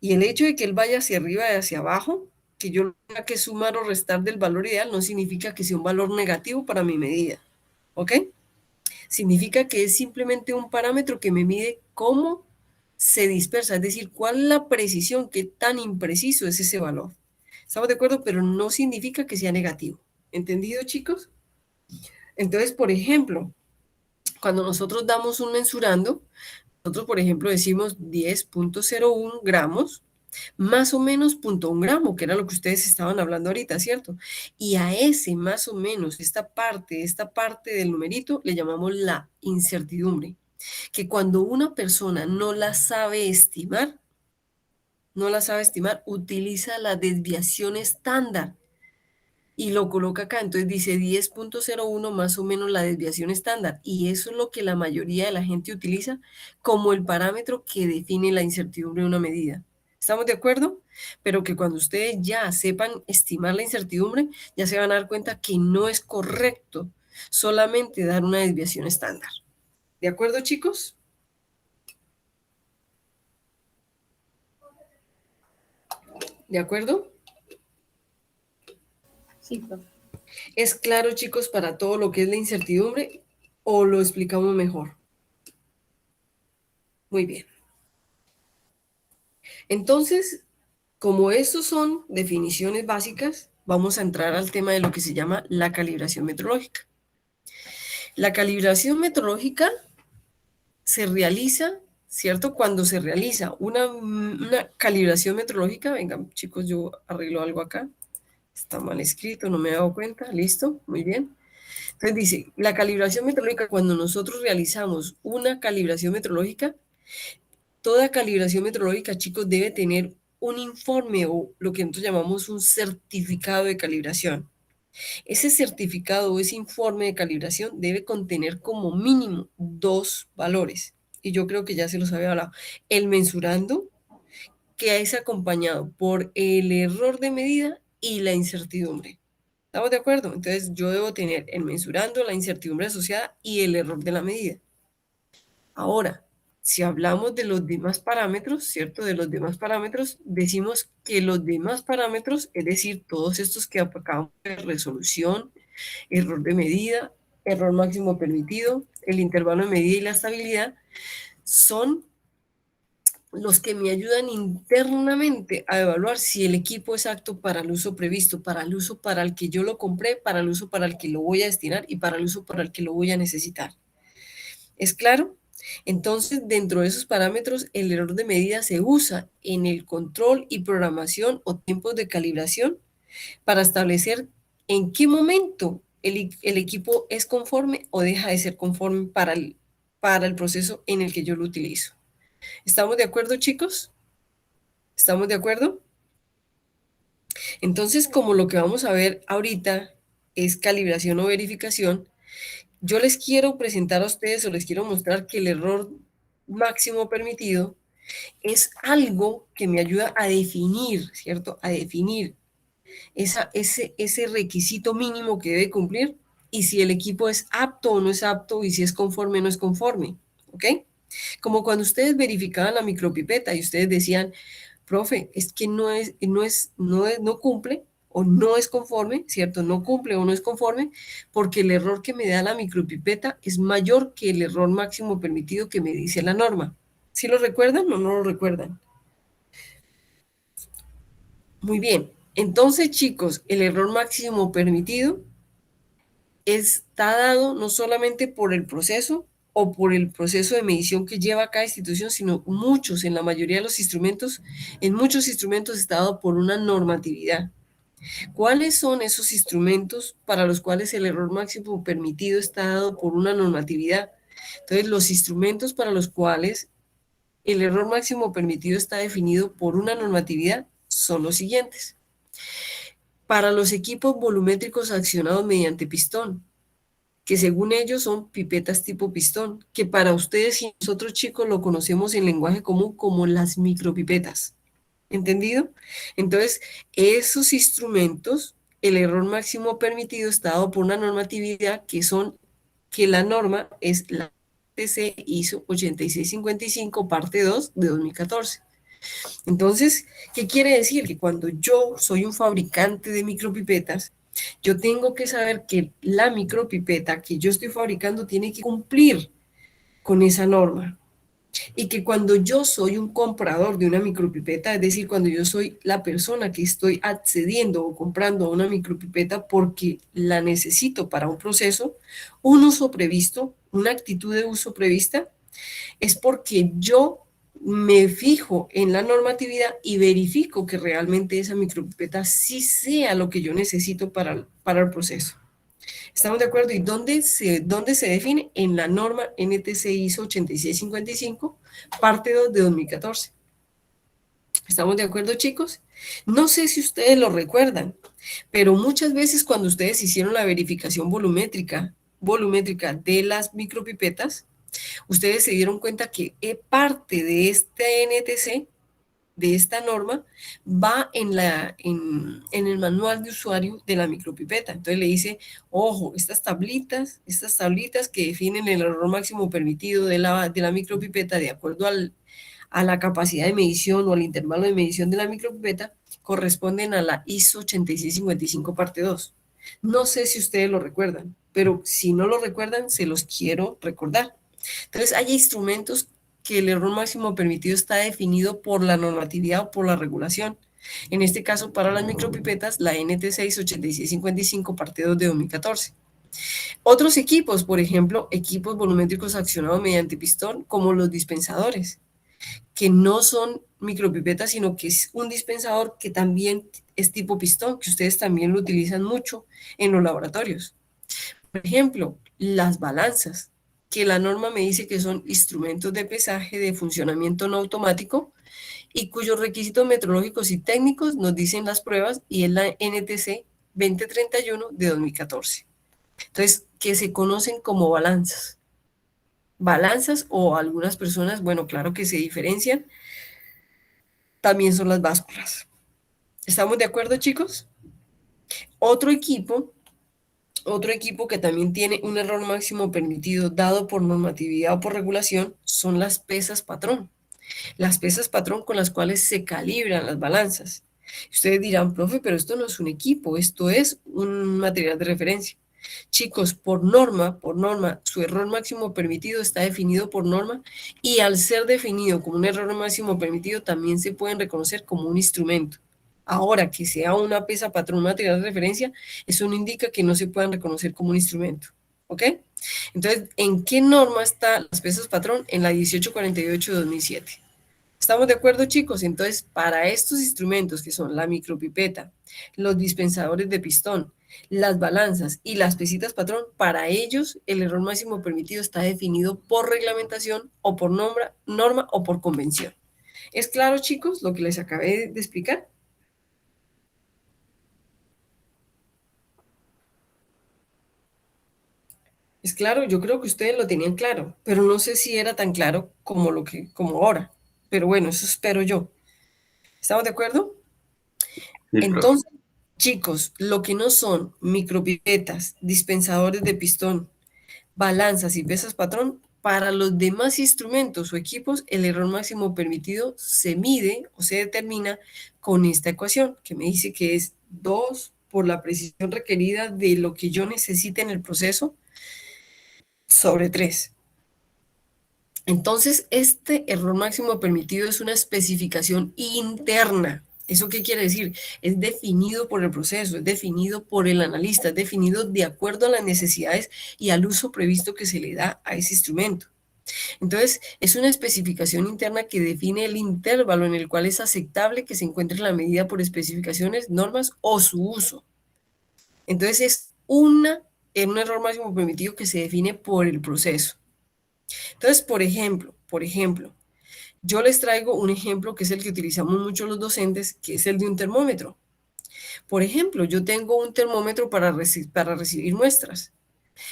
y el hecho de que él vaya hacia arriba y hacia abajo, que yo tenga que sumar o restar del valor ideal, no significa que sea un valor negativo para mi medida. ¿Ok? Significa que es simplemente un parámetro que me mide cómo se dispersa, es decir, cuál es la precisión, qué tan impreciso es ese valor. Estamos de acuerdo, pero no significa que sea negativo. ¿Entendido, chicos? Entonces, por ejemplo, cuando nosotros damos un mensurando, nosotros, por ejemplo, decimos 10.01 gramos, más o menos 0.1 gramo, que era lo que ustedes estaban hablando ahorita, ¿cierto? Y a ese más o menos, esta parte del numerito, le llamamos la incertidumbre. Que cuando una persona no la sabe estimar, utiliza la desviación estándar y lo coloca acá. Entonces dice 10.01 más o menos la desviación estándar. Y eso es lo que la mayoría de la gente utiliza como el parámetro que define la incertidumbre de una medida. ¿Estamos de acuerdo? Pero que cuando ustedes ya sepan estimar la incertidumbre, ya se van a dar cuenta que no es correcto solamente dar una desviación estándar. ¿De acuerdo, chicos? ¿De acuerdo? Sí, profe. ¿Es claro, chicos, para todo lo que es la incertidumbre o lo explicamos mejor? Muy bien. Entonces, como estos son definiciones básicas, vamos a entrar al tema de lo que se llama la calibración metrológica. La calibración metrológica se realiza, ¿cierto? Cuando se realiza una calibración metrológica, vengan chicos, yo arreglo algo acá, está mal escrito, no me he dado cuenta, listo, muy bien. Entonces dice, la calibración metrológica, cuando nosotros realizamos una calibración metrológica, toda calibración metrológica, chicos, debe tener un informe o lo que nosotros llamamos un certificado de calibración. Ese certificado o ese informe de calibración debe contener como mínimo 2 valores. Y yo creo que ya se los había hablado. El mensurando, que es acompañado por el error de medida y la incertidumbre. ¿Estamos de acuerdo? Entonces yo debo tener el mensurando, la incertidumbre asociada y el error de la medida. Ahora, si hablamos de los demás parámetros, ¿cierto? De los demás parámetros, decimos que los demás parámetros, es decir, todos estos que acabamos de resolución, error de medida, error máximo permitido, el intervalo de medida y la estabilidad, son los que me ayudan internamente a evaluar si el equipo es apto para el uso previsto, para el uso para el que yo lo compré, para el uso para el que lo voy a destinar y para el uso para el que lo voy a necesitar. ¿Es claro? Entonces, dentro de esos parámetros, el error de medida se usa en el control y programación o tiempos de calibración para establecer en qué momento el equipo es conforme o deja de ser conforme para el proceso en el que yo lo utilizo. ¿Estamos de acuerdo, chicos? ¿Estamos de acuerdo? Entonces, como lo que vamos a ver ahorita es calibración o verificación, yo les quiero presentar a ustedes o les quiero mostrar que el error máximo permitido es algo que me ayuda a definir, ¿cierto? A definir ese requisito mínimo que debe cumplir y si el equipo es apto o no es apto y si es conforme o no es conforme, ¿ok? Como cuando ustedes verificaban la micropipeta y ustedes decían, profe, es que no cumple o no es conforme, ¿cierto? No cumple o no es conforme porque el error que me da la micropipeta es mayor que el error máximo permitido que me dice la norma. ¿Sí lo recuerdan o no lo recuerdan? Muy bien. Entonces, chicos, el error máximo permitido está dado no solamente por el proceso o por el proceso de medición que lleva cada institución, sino en la mayoría de los instrumentos, en muchos instrumentos está dado por una normatividad. ¿Cuáles son esos instrumentos para los cuales el error máximo permitido está dado por una normatividad? Entonces, los instrumentos para los cuales el error máximo permitido está definido por una normatividad son los siguientes. Para los equipos volumétricos accionados mediante pistón, que según ellos son pipetas tipo pistón, que para ustedes y nosotros chicos lo conocemos en lenguaje común como las micropipetas. ¿Entendido? Entonces, esos instrumentos, el error máximo permitido está dado por una normatividad que la norma es la TC ISO 8655 parte 2 de 2014. Entonces, ¿qué quiere decir? Que cuando yo soy un fabricante de micropipetas, yo tengo que saber que la micropipeta que yo estoy fabricando tiene que cumplir con esa norma. Y que cuando yo soy un comprador de una micropipeta, es decir, cuando yo soy la persona que estoy accediendo o comprando una micropipeta porque la necesito para un proceso, un uso previsto, una actitud de uso prevista, es porque yo me fijo en la normatividad y verifico que realmente esa micropipeta sí sea lo que yo necesito para el proceso. ¿Estamos de acuerdo? ¿Y dónde se define? En la norma NTC ISO 8655, parte 2 de 2014. ¿Estamos de acuerdo, chicos? No sé si ustedes lo recuerdan, pero muchas veces cuando ustedes hicieron la verificación volumétrica de las micropipetas, ustedes se dieron cuenta que parte de este NTC, de esta norma, va en el manual de usuario de la micropipeta. Entonces le dice, ojo, estas tablitas que definen el error máximo permitido de la micropipeta de acuerdo a la capacidad de medición o al intervalo de medición de la micropipeta, corresponden a la ISO 8655 parte 2. No sé si ustedes lo recuerdan, pero si no lo recuerdan, se los quiero recordar. Entonces, hay instrumentos que el error máximo permitido está definido por la normatividad o por la regulación. En este caso, para las micropipetas, la NT6 8655 parte 2 de 2014. Otros equipos, por ejemplo, equipos volumétricos accionados mediante pistón, como los dispensadores, que no son micropipetas, sino que es un dispensador que también es tipo pistón, que ustedes también lo utilizan mucho en los laboratorios. Por ejemplo, las balanzas, que la norma me dice que son instrumentos de pesaje de funcionamiento no automático y cuyos requisitos metrológicos y técnicos nos dicen las pruebas y es la NTC 2031 de 2014. Entonces, que se conocen como balanzas. Balanzas o algunas personas, bueno, claro que se diferencian, también son las básculas. ¿Estamos de acuerdo, chicos? Otro equipo que también tiene un error máximo permitido dado por normatividad o por regulación son las pesas patrón. Las pesas patrón con las cuales se calibran las balanzas. Ustedes dirán, profe, pero esto no es un equipo, esto es un material de referencia. Chicos, por norma, su error máximo permitido está definido por norma y al ser definido como un error máximo permitido también se pueden reconocer como un instrumento. Ahora, que sea una pesa patrón material de referencia, eso no indica que no se puedan reconocer como un instrumento. ¿Ok? Entonces, ¿en qué norma están las pesas patrón? En la 1848 de 2007. ¿Estamos de acuerdo, chicos? Entonces, para estos instrumentos que son la micropipeta, los dispensadores de pistón, las balanzas y las pesitas patrón, para ellos el error máximo permitido está definido por reglamentación o por norma o por convención. ¿Es claro, chicos, lo que les acabé de explicar? Es claro, yo creo que ustedes lo tenían claro, pero no sé si era tan claro como ahora. Pero bueno, eso espero yo. ¿Estamos de acuerdo? Sí, profe. Entonces, chicos, lo que no son micropipetas, dispensadores de pistón, balanzas y pesas patrón, para los demás instrumentos o equipos, el error máximo permitido se mide o se determina con esta ecuación, que me dice que es 2 por la precisión requerida de lo que yo necesite en el proceso sobre 3. Entonces, este error máximo permitido es una especificación interna. ¿Eso qué quiere decir? Es definido por el proceso, es definido por el analista, es definido de acuerdo a las necesidades y al uso previsto que se le da a ese instrumento. Entonces, es una especificación interna que define el intervalo en el cual es aceptable que se encuentre la medida por especificaciones, normas o su uso. Entonces, es un error máximo permitido que se define por el proceso. Entonces, por ejemplo, yo les traigo un ejemplo que es el que utilizamos mucho los docentes, que es el de un termómetro. Por ejemplo, yo tengo un termómetro para recibir muestras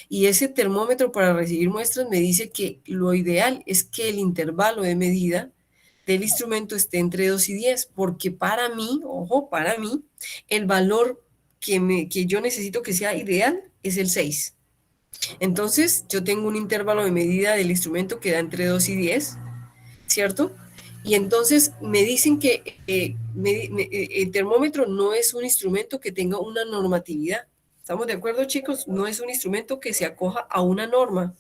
y ese termómetro para recibir muestras me dice que lo ideal es que el intervalo de medida del instrumento esté entre 2 y 10, porque para mí, ojo, para mí, el valor que yo necesito que sea ideal es el 6. Entonces, yo tengo un intervalo de medida del instrumento que da entre 2 y 10, ¿cierto? Y entonces me dicen que el termómetro no es un instrumento que tenga una normatividad. ¿Estamos de acuerdo, chicos? No es un instrumento que se acoja a una norma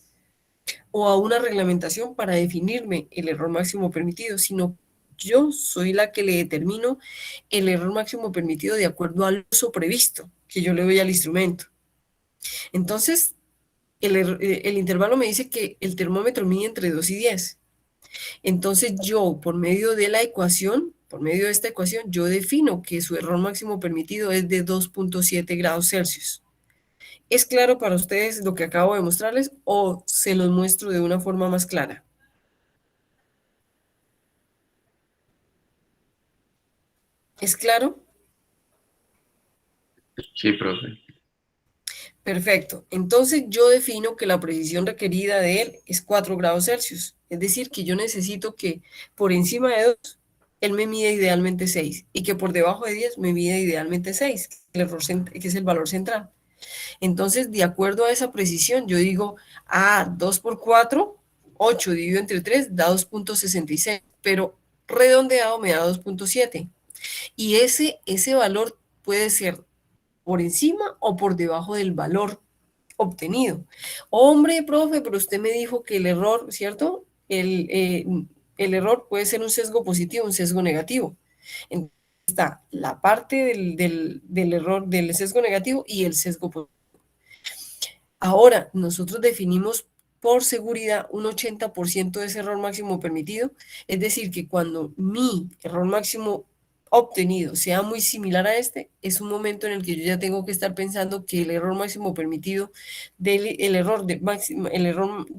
o a una reglamentación para definirme el error máximo permitido, sino yo soy la que le determino el error máximo permitido de acuerdo al uso previsto que yo le doy al instrumento. Entonces, el intervalo me dice que el termómetro mide entre 2 y 10. Entonces yo, por medio de esta ecuación, yo defino que su error máximo permitido es de 2.7 grados Celsius. ¿Es claro para ustedes lo que acabo de mostrarles o se los muestro de una forma más clara? ¿Es claro? Sí, profe. Perfecto. Entonces yo defino que la precisión requerida de él es 4 grados Celsius. Es decir, que yo necesito que por encima de 2, él me mide idealmente 6 y que por debajo de 10 me mide idealmente 6, que es el valor central. Entonces, de acuerdo a esa precisión, yo digo, 2 por 4, 8 dividido entre 3 da 2.66, pero redondeado me da 2.7. Y ese valor puede ser por encima o por debajo del valor obtenido. Hombre, profe, pero usted me dijo que el error, ¿cierto? El error puede ser un sesgo positivo, un sesgo negativo. Entonces, está la parte del error, del sesgo negativo y el sesgo positivo. Ahora, nosotros definimos por seguridad un 80% de ese error máximo permitido, es decir, que cuando mi error máximo obtenido sea muy similar a este, es un momento en el que yo ya tengo que estar pensando que el error máximo permitido el error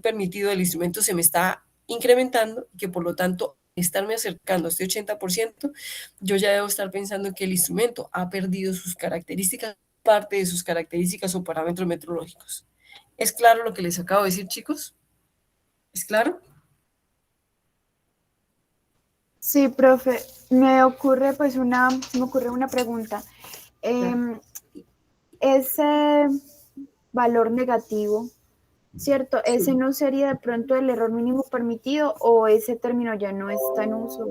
permitido del instrumento se me está incrementando y que por lo tanto estarme acercando a este 80%, yo ya debo estar pensando que el instrumento ha perdido sus características, parte de sus características o parámetros metrológicos. ¿Es claro lo que les acabo de decir, chicos? ¿Es claro? Sí, profe, se me ocurre una pregunta. Ese valor negativo, ¿cierto? Sí. ¿Ese no sería de pronto el error mínimo permitido o ese término ya no está en uso?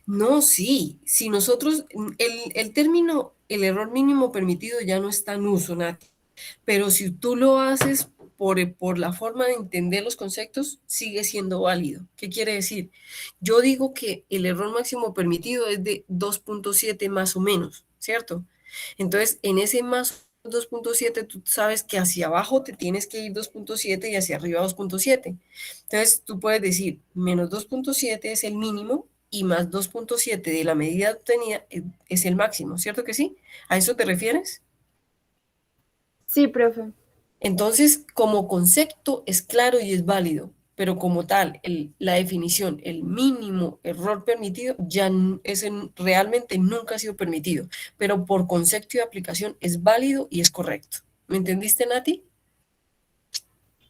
No, sí, si nosotros, el término, el error mínimo permitido ya no está en uso, Nati, pero si tú lo haces por la forma de entender los conceptos, sigue siendo válido. ¿Qué quiere decir? Yo digo que el error máximo permitido es de 2.7 más o menos, ¿cierto? Entonces, en ese más 2.7, tú sabes que hacia abajo te tienes que ir 2.7 y hacia arriba 2.7. Entonces, tú puedes decir, menos 2.7 es el mínimo y más 2.7 de la medida obtenida es el máximo, ¿cierto que sí? ¿A eso te refieres? Sí, profe. Entonces, como concepto es claro y es válido, pero como tal, la definición, el mínimo error permitido, realmente nunca ha sido permitido, pero por concepto y aplicación es válido y es correcto. ¿Me entendiste, Nati?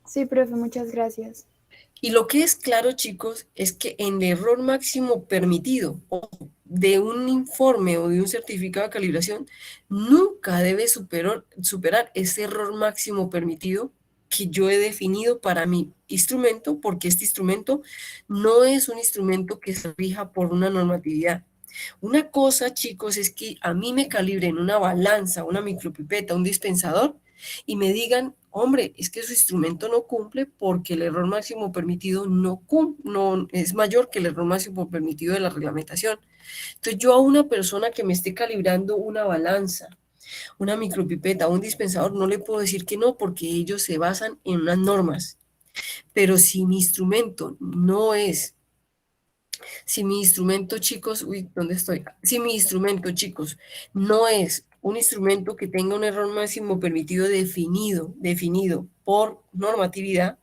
Sí, profe, muchas gracias. Y lo que es claro, chicos, es que en el error máximo permitido de un informe o de un certificado de calibración, nunca debe superar ese error máximo permitido que yo he definido para mi instrumento, porque este instrumento no es un instrumento que se rija por una normatividad. Una cosa, chicos, es que a mí me calibren una balanza, una micropipeta, un dispensador, y me digan, hombre, es que su instrumento no cumple porque el error máximo permitido no es mayor que el error máximo permitido de la reglamentación. Entonces yo a una persona que me esté calibrando una balanza, una micropipeta, un dispensador, no le puedo decir que no porque ellos se basan en unas normas. Pero si mi instrumento no es si mi instrumento, chicos, uy, ¿dónde estoy? Si mi instrumento, chicos, no es un instrumento que tenga un error máximo permitido definido por normatividad,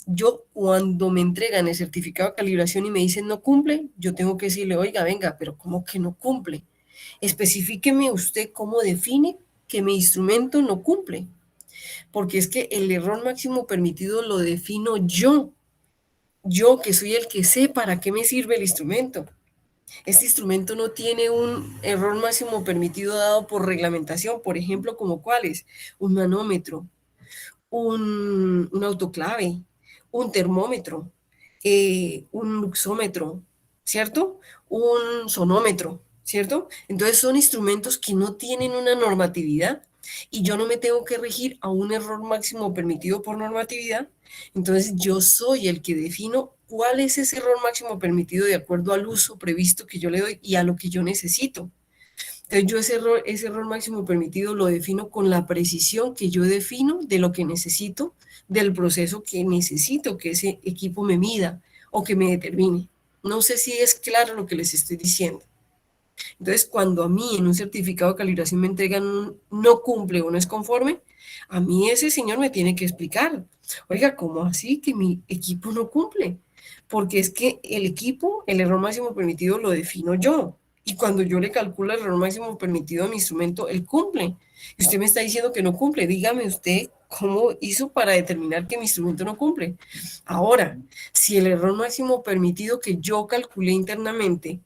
yo cuando me entregan el certificado de calibración y me dicen no cumple, yo tengo que decirle, oiga, venga, pero ¿cómo que no cumple? Especifíqueme usted cómo define que mi instrumento no cumple, porque es que el error máximo permitido lo defino yo que soy el que sé para qué me sirve el instrumento. Este instrumento no tiene un error máximo permitido dado por reglamentación, por ejemplo, como cuáles, un manómetro, un autoclave, un termómetro, un luxómetro, ¿cierto? Un sonómetro, ¿cierto? Entonces son instrumentos que no tienen una normatividad y yo no me tengo que regir a un error máximo permitido por normatividad. Entonces yo soy el que defino cuál es ese error máximo permitido de acuerdo al uso previsto que yo le doy y a lo que yo necesito. Entonces yo ese error máximo permitido lo defino con la precisión que yo defino de lo que necesito, del proceso que necesito que ese equipo me mida o que me determine. No sé si es claro lo que les estoy diciendo. Entonces, cuando a mí en un certificado de calibración me entregan un no cumple o no es conforme, a mí ese señor me tiene que explicar, oiga, ¿cómo así que mi equipo no cumple? Porque es que el equipo, el error máximo permitido lo defino yo. Y cuando yo le calculo el error máximo permitido a mi instrumento, él cumple. Y usted me está diciendo que no cumple. Dígame usted cómo hizo para determinar que mi instrumento no cumple. Ahora, si el error máximo permitido que yo calculé internamente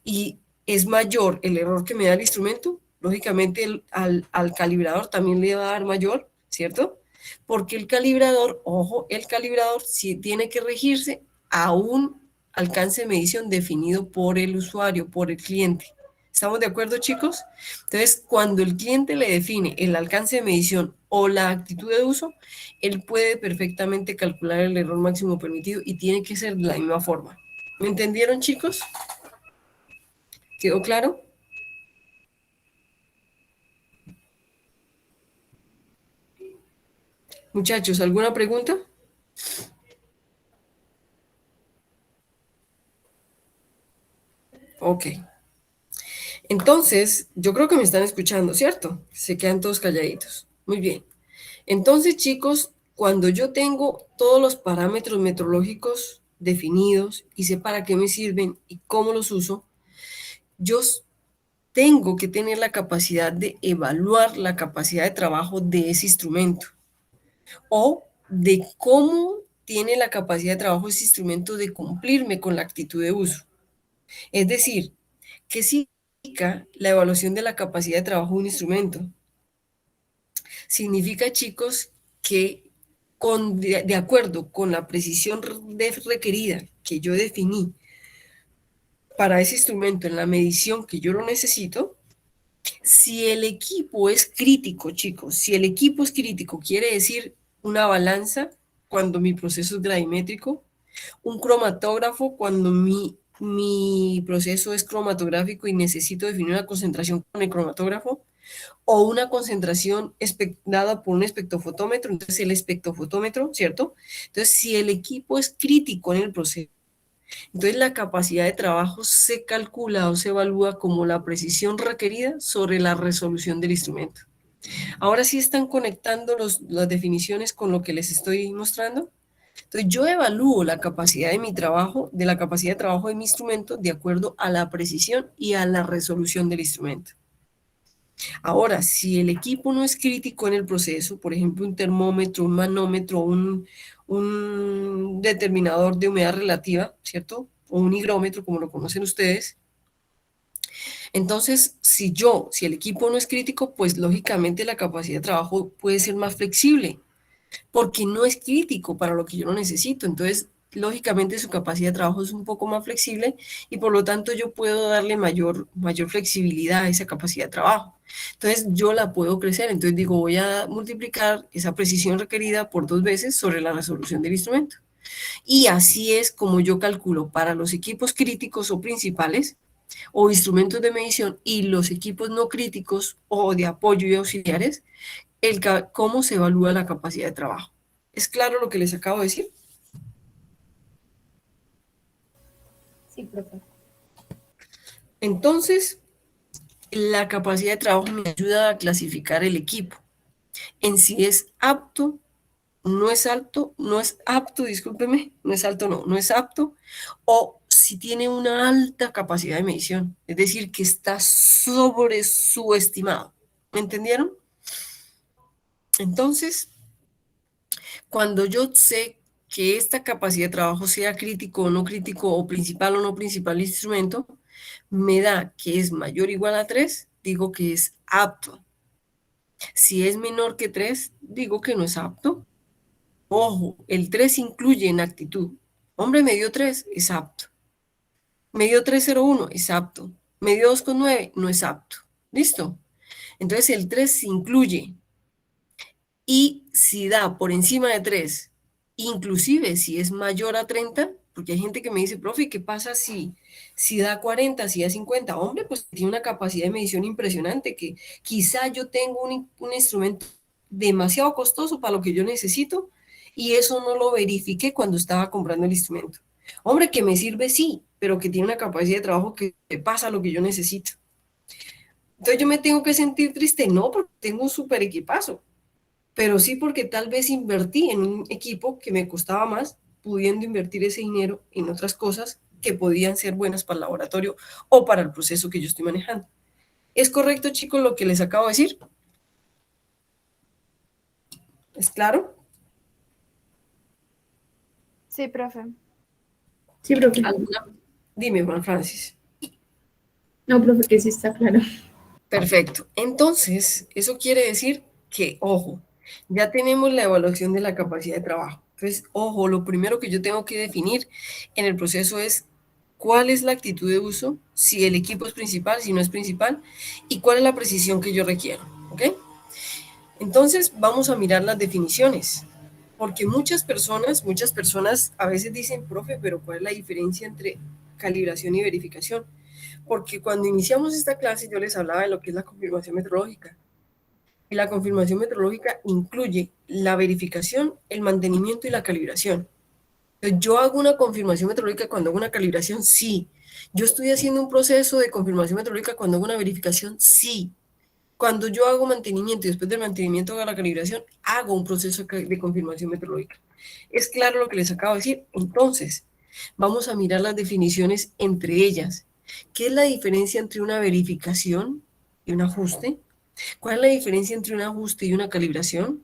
y es mayor el error que me da el instrumento, lógicamente al calibrador también le va a dar mayor, ¿cierto? Porque el calibrador, ojo, el calibrador sí tiene que regirse a un alcance de medición definido por el usuario, por el cliente. ¿Estamos de acuerdo, chicos? Entonces, cuando el cliente le define el alcance de medición o la actitud de uso, él puede perfectamente calcular el error máximo permitido y tiene que ser de la misma forma. ¿Me entendieron, chicos? ¿Quedó claro? Muchachos, ¿alguna pregunta? Ok. Entonces, yo creo que me están escuchando, ¿cierto? Se quedan todos calladitos. Muy bien. Entonces, chicos, cuando yo tengo todos los parámetros metrológicos definidos y sé para qué me sirven y cómo los uso, yo tengo que tener la capacidad de evaluar la capacidad de trabajo de ese instrumento o de cómo tiene la capacidad de trabajo ese instrumento de cumplirme con la actitud de uso. Es decir, ¿qué significa la evaluación de la capacidad de trabajo de un instrumento? Significa, chicos, que de acuerdo con la precisión requerida que yo definí para ese instrumento en la medición que yo lo necesito, si el equipo es crítico, chicos, si el equipo es crítico, quiere decir una balanza cuando mi proceso es gravimétrico, un cromatógrafo cuando mi proceso es cromatográfico y necesito definir una concentración con el cromatógrafo, o una concentración dada por un espectrofotómetro, entonces el espectrofotómetro, ¿cierto? Entonces, si el equipo es crítico en el proceso, entonces la capacidad de trabajo se calcula o se evalúa como la precisión requerida sobre la resolución del instrumento. Ahora sí están conectando las definiciones con lo que les estoy mostrando. Entonces yo evalúo la capacidad de mi trabajo, de la capacidad de trabajo de mi instrumento de acuerdo a la precisión y a la resolución del instrumento. Ahora, si el equipo no es crítico en el proceso, por ejemplo, un termómetro, un manómetro, un determinador de humedad relativa, ¿cierto? O un higrómetro, como lo conocen ustedes. Entonces, si el equipo no es crítico, pues lógicamente la capacidad de trabajo puede ser más flexible, porque no es crítico para lo que yo lo necesito. Entonces, lógicamente su capacidad de trabajo es un poco más flexible y por lo tanto yo puedo darle mayor flexibilidad a esa capacidad de trabajo. Entonces, yo la puedo crecer. Entonces, digo, voy a multiplicar esa precisión requerida por 2 veces sobre la resolución del instrumento. Y así es como yo calculo para los equipos críticos o principales o instrumentos de medición y los equipos no críticos o de apoyo y auxiliares, cómo se evalúa la capacidad de trabajo. ¿Es claro lo que les acabo de decir? Sí, profe. Entonces, la capacidad de trabajo me ayuda a clasificar el equipo en si es apto, no es apto, discúlpeme, no es alto, no es apto, o si tiene una alta capacidad de medición, es decir, que está sobre subestimado. ¿Me entendieron? Entonces, cuando yo sé que esta capacidad de trabajo sea crítico o no crítico, o no principal instrumento, me da que es mayor o igual a 3, digo que es apto. Si es menor que 3, digo que no es apto. Ojo, el 3 incluye en actitud. Hombre, me dio 3, es apto. Me dio 3,01, es apto. Me dio 2,9, no es apto. ¿Listo? Entonces el 3 se incluye. Y si da por encima de 3, inclusive si es mayor a 30, porque hay gente que me dice, profe, ¿qué pasa si da 40, si da 50? Hombre, pues tiene una capacidad de medición impresionante, que quizá yo tengo un instrumento demasiado costoso para lo que yo necesito y eso no lo verifiqué cuando estaba comprando el instrumento. Hombre, que me sirve, sí, pero que tiene una capacidad de trabajo que pasa lo que yo necesito. Entonces yo me tengo que sentir triste, no, porque tengo un super equipazo, pero sí porque tal vez invertí en un equipo que me costaba más, pudiendo invertir ese dinero en otras cosas que podían ser buenas para el laboratorio o para el proceso que yo estoy manejando. ¿Es correcto, chicos, lo que les acabo de decir? ¿Es claro? Sí, profe. Sí, profe. ¿Alguna? Dime, Juan Francis. No, profe, que sí está claro. Perfecto. Entonces, eso quiere decir que, ojo, ya tenemos la evaluación de la capacidad de trabajo. Entonces, ojo, lo primero que yo tengo que definir en el proceso es cuál es la actitud de uso, si el equipo es principal, si no es principal, y cuál es la precisión que yo requiero, ¿ok? Entonces, vamos a mirar las definiciones, porque muchas personas a veces dicen, profe, pero ¿cuál es la diferencia entre calibración y verificación? Porque cuando iniciamos esta clase yo les hablaba de lo que es la confirmación metrológica. Y la confirmación metrológica incluye la verificación, el mantenimiento y la calibración. Entonces, yo hago una confirmación metrológica cuando hago una calibración, sí. Yo estoy haciendo un proceso de confirmación metrológica cuando hago una verificación, sí. Cuando yo hago mantenimiento y después del mantenimiento hago la calibración, hago un proceso de confirmación metrológica. ¿Es claro lo que les acabo de decir? Entonces, Vamos a mirar las definiciones entre ellas. ¿Qué es la diferencia entre una verificación y un ajuste? ¿Cuál es la diferencia entre un ajuste y una calibración?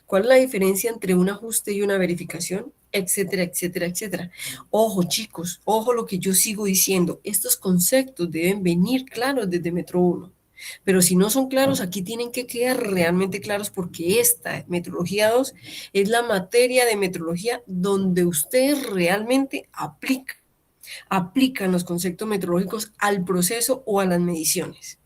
¿Cuál es la diferencia entre un ajuste y una verificación? Etcétera, etcétera, etcétera. Ojo, chicos, ojo lo que yo sigo diciendo. Estos conceptos deben venir claros desde Metro 1. Pero si no son claros, aquí tienen que quedar realmente claros porque esta metrología 2 es la materia de metrología donde ustedes realmente aplican los conceptos metrológicos al proceso o a las mediciones.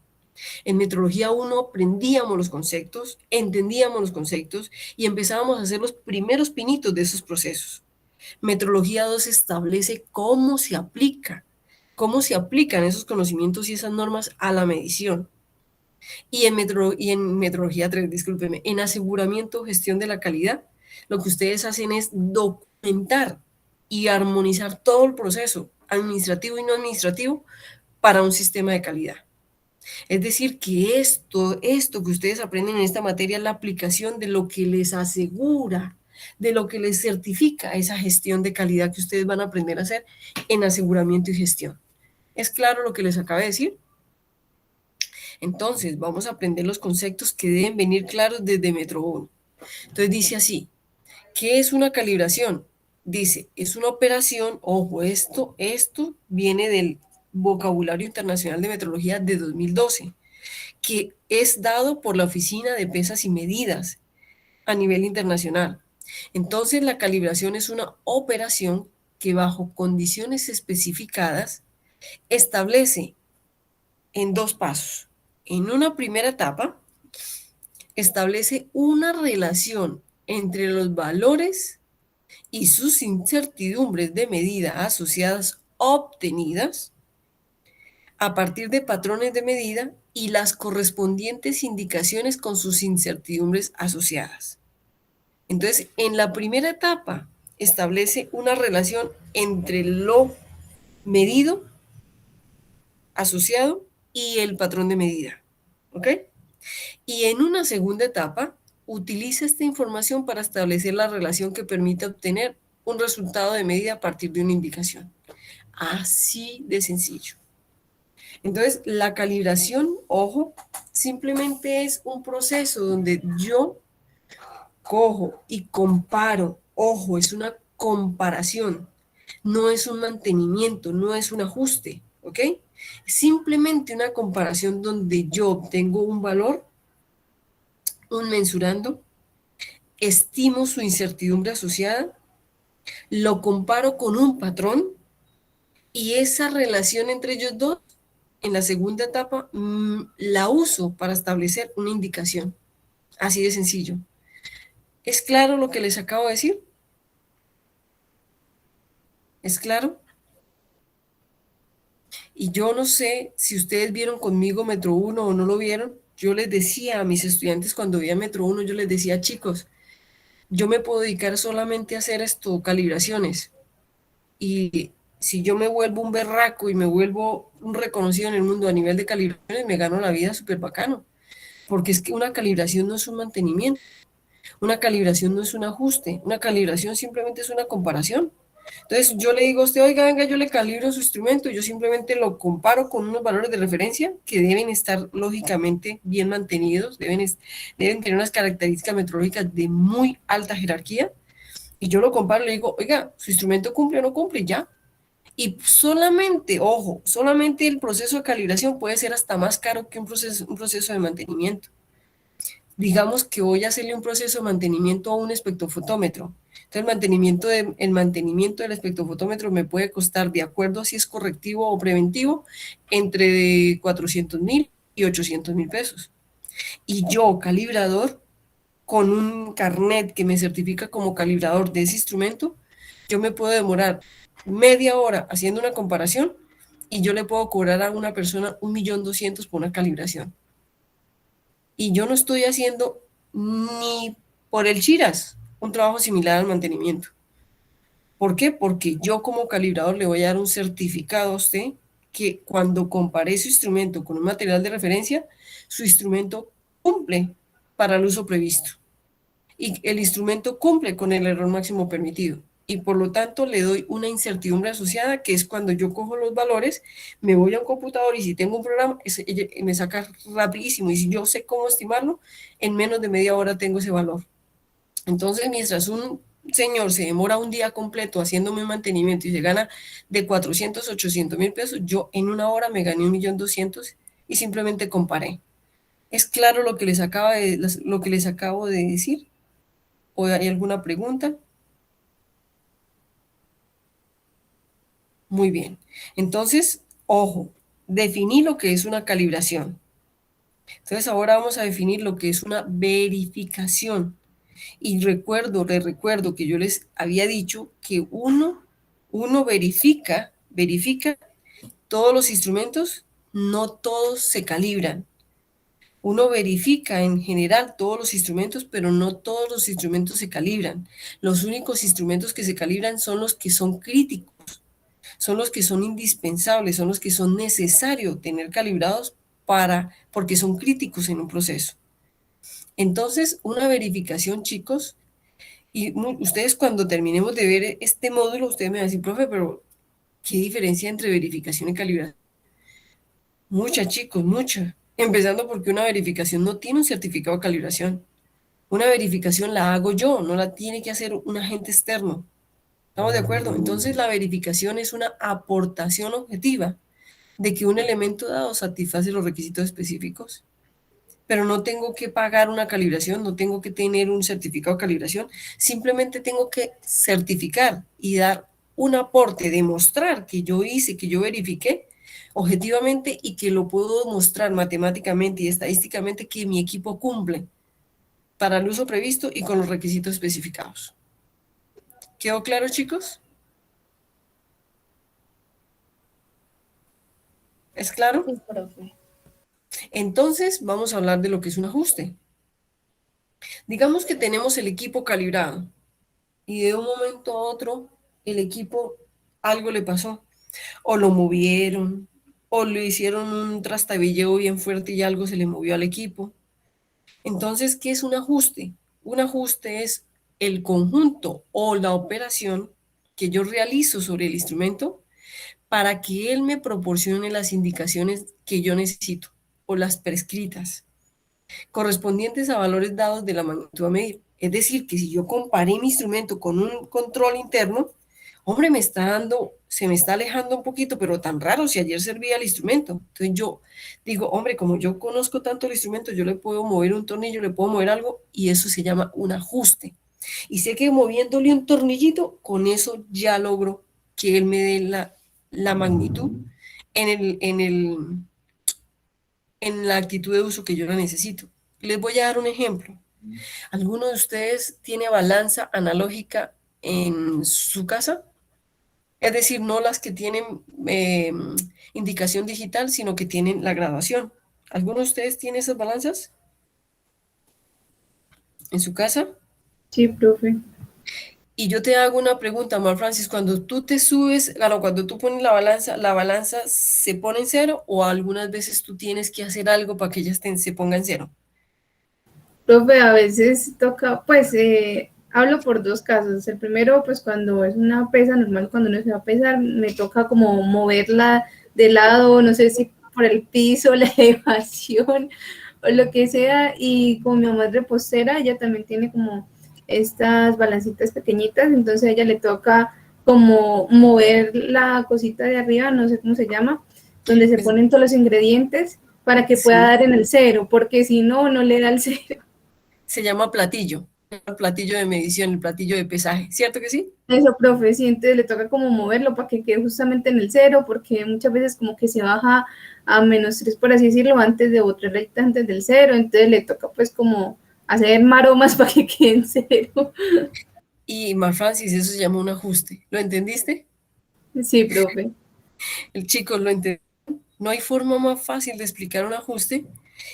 En metrología 1 aprendíamos los conceptos, entendíamos los conceptos y empezábamos a hacer los primeros pinitos de esos procesos. Metrología 2 establece cómo se aplican esos conocimientos y esas normas a la medición. Y en metrología 3, discúlpeme, en aseguramiento o gestión de la calidad, lo que ustedes hacen es documentar y armonizar todo el proceso administrativo y no administrativo para un sistema de calidad. Es decir, que esto que ustedes aprenden en esta materia es la aplicación de lo que les asegura, de lo que les certifica esa gestión de calidad que ustedes van a aprender a hacer en aseguramiento y gestión. ¿Es claro lo que les acabo de decir? Entonces, vamos a aprender los conceptos que deben venir claros desde Metro 1. Entonces dice así, ¿qué es una calibración? Dice, es una operación, ojo, esto viene del vocabulario internacional de metrología de 2012, que es dado por la Oficina de Pesas y Medidas a nivel internacional. Entonces, la calibración es una operación que bajo condiciones especificadas establece en 2 pasos. En una primera etapa, establece una relación entre los valores y sus incertidumbres de medida asociadas obtenidas a partir de patrones de medida y las correspondientes indicaciones con sus incertidumbres asociadas. Entonces, en la primera etapa establece una relación entre lo medido, asociado y el patrón de medida. ¿Ok? Y en una segunda etapa, utiliza esta información para establecer la relación que permite obtener un resultado de medida a partir de una indicación. Así de sencillo. Entonces, la calibración, ojo, simplemente es un proceso donde yo cojo y comparo. Ojo, es una comparación. No es un mantenimiento, no es un ajuste, ¿ok? Simplemente una comparación donde yo obtengo un valor, un mensurando, estimo su incertidumbre asociada, lo comparo con un patrón y esa relación entre ellos dos, en la segunda etapa, la uso para establecer una indicación. Así de sencillo. ¿Es claro lo que les acabo de decir? ¿Es claro? Y yo no sé si ustedes vieron conmigo Metro 1 o no lo vieron. Yo les decía a mis estudiantes cuando veía Metro 1, yo les decía, chicos, yo me puedo dedicar solamente a hacer calibraciones. Y si yo me vuelvo un berraco y me vuelvo un reconocido en el mundo a nivel de calibraciones, me gano la vida súper bacano. Porque es que una calibración no es un mantenimiento, una calibración no es un ajuste, una calibración simplemente es una comparación. Entonces yo le digo a usted, oiga, venga, yo le calibro su instrumento, yo simplemente lo comparo con unos valores de referencia que deben estar lógicamente bien mantenidos, deben tener unas características metrológicas de muy alta jerarquía, y yo lo comparo y le digo, oiga, ¿su instrumento cumple o no cumple? Ya. Y solamente, ojo, solamente el proceso de calibración puede ser hasta más caro que un proceso de mantenimiento. Digamos que voy a hacerle un proceso de mantenimiento a un espectrofotómetro. Entonces, el mantenimiento del espectrofotómetro me puede costar, de acuerdo a si es correctivo o preventivo, entre 400,000 y 800,000 pesos. Y yo, calibrador, con un carnet que me certifica como calibrador de ese instrumento, yo me puedo demorar media hora haciendo una comparación y yo le puedo cobrar a una persona 1.200.000 por una calibración. Y yo no estoy haciendo ni por el chiras un trabajo similar al mantenimiento. ¿Por qué? Porque yo como calibrador le voy a dar un certificado a usted que cuando compare su instrumento con un material de referencia, su instrumento cumple para el uso previsto. Y el instrumento cumple con el error máximo permitido. y por lo tanto le doy una incertidumbre asociada, que es cuando yo cojo los valores, me voy a un computador y si tengo un programa, me saca rapidísimo, y si yo sé cómo estimarlo, en menos de media hora tengo ese valor. Entonces, mientras un señor se demora un día completo haciéndome un mantenimiento y se gana de 400, 800 mil pesos, yo en una hora me gané 1.200.000 y simplemente comparé. ¿Es claro lo que lo que les acabo de decir? ¿O hay alguna pregunta? Muy bien. Entonces, ojo, definí lo que es una calibración. Entonces, ahora vamos a definir lo que es una verificación. Y les recuerdo que yo les había dicho que uno verifica todos los instrumentos, no todos se calibran. Uno verifica en general todos los instrumentos, pero no todos los instrumentos se calibran. Los únicos instrumentos que se calibran son los que son críticos, son los que son indispensables, son los que son necesarios tener calibrados porque son críticos en un proceso. Entonces, una verificación, chicos, y ustedes cuando terminemos de ver este módulo, ustedes me van a decir, profe, pero ¿qué diferencia entre verificación y calibración? Mucha, chicos, mucha. Empezando porque una verificación no tiene un certificado de calibración. Una verificación la hago yo, no la tiene que hacer un agente externo. ¿Estamos de acuerdo? Entonces la verificación es una aportación objetiva de que un elemento dado satisface los requisitos específicos. Pero no tengo que pagar una calibración, no tengo que tener un certificado de calibración, simplemente tengo que certificar y dar un aporte, demostrar que yo hice, que yo verifiqué objetivamente y que lo puedo mostrar matemáticamente y estadísticamente que mi equipo cumple para el uso previsto y con los requisitos especificados. ¿Quedó claro, chicos? ¿Es claro? Sí, profe. Entonces vamos a hablar de lo que es un ajuste. Digamos que tenemos el equipo calibrado y de un momento a otro el equipo algo le pasó, o lo movieron, o le hicieron un trastabilleo bien fuerte y algo se le movió al equipo. Entonces, ¿qué es un ajuste? Un ajuste es el conjunto o la operación que yo realizo sobre el instrumento para que él me proporcione las indicaciones que yo necesito o las prescritas, correspondientes a valores dados de la magnitud a medir. Es decir, que si yo comparé mi instrumento con un control interno, hombre, se me está alejando un poquito, pero tan raro si ayer servía el instrumento. Entonces yo digo, hombre, como yo conozco tanto el instrumento, yo le puedo mover un tornillo, le puedo mover algo, y eso se llama un ajuste. Y sé que moviéndole un tornillito, con eso ya logro que él me dé la magnitud en la actitud de uso que yo la necesito. Les voy a dar un ejemplo. ¿Alguno de ustedes tiene balanza analógica en su casa? Es decir, no las que tienen indicación digital, sino que tienen la graduación. ¿Alguno de ustedes tiene esas balanzas en su casa? Sí, profe. Y yo te hago una pregunta, Mar Francis, cuando tú te subes, claro, cuando tú pones la balanza se pone en cero o algunas veces tú tienes que hacer algo para que ella se ponga en cero. Profe, a veces toca, pues, hablo por dos casos. El primero, pues, cuando es una pesa normal, cuando uno se va a pesar, me toca como moverla de lado, no sé si por el piso, la elevación o lo que sea. Y como mi mamá es repostera, ella también tiene como estas balancitas pequeñitas, entonces a ella le toca como mover la cosita de arriba, no sé cómo se llama, donde se ponen todos los ingredientes para que pueda dar en el cero, porque si no, no le da el cero. Se llama platillo, el platillo de medición, el platillo de pesaje, ¿cierto que sí? Eso, profe, sí, entonces le toca como moverlo para que quede justamente en el cero, porque muchas veces como que se baja a -3, por así decirlo, antes de otra recta, antes del cero, entonces le toca pues como hacer maromas para que quede en cero. Y Mar Francis, eso se llama un ajuste. ¿Lo entendiste? Sí, profe. El chico lo entendió. No hay forma más fácil de explicar un ajuste.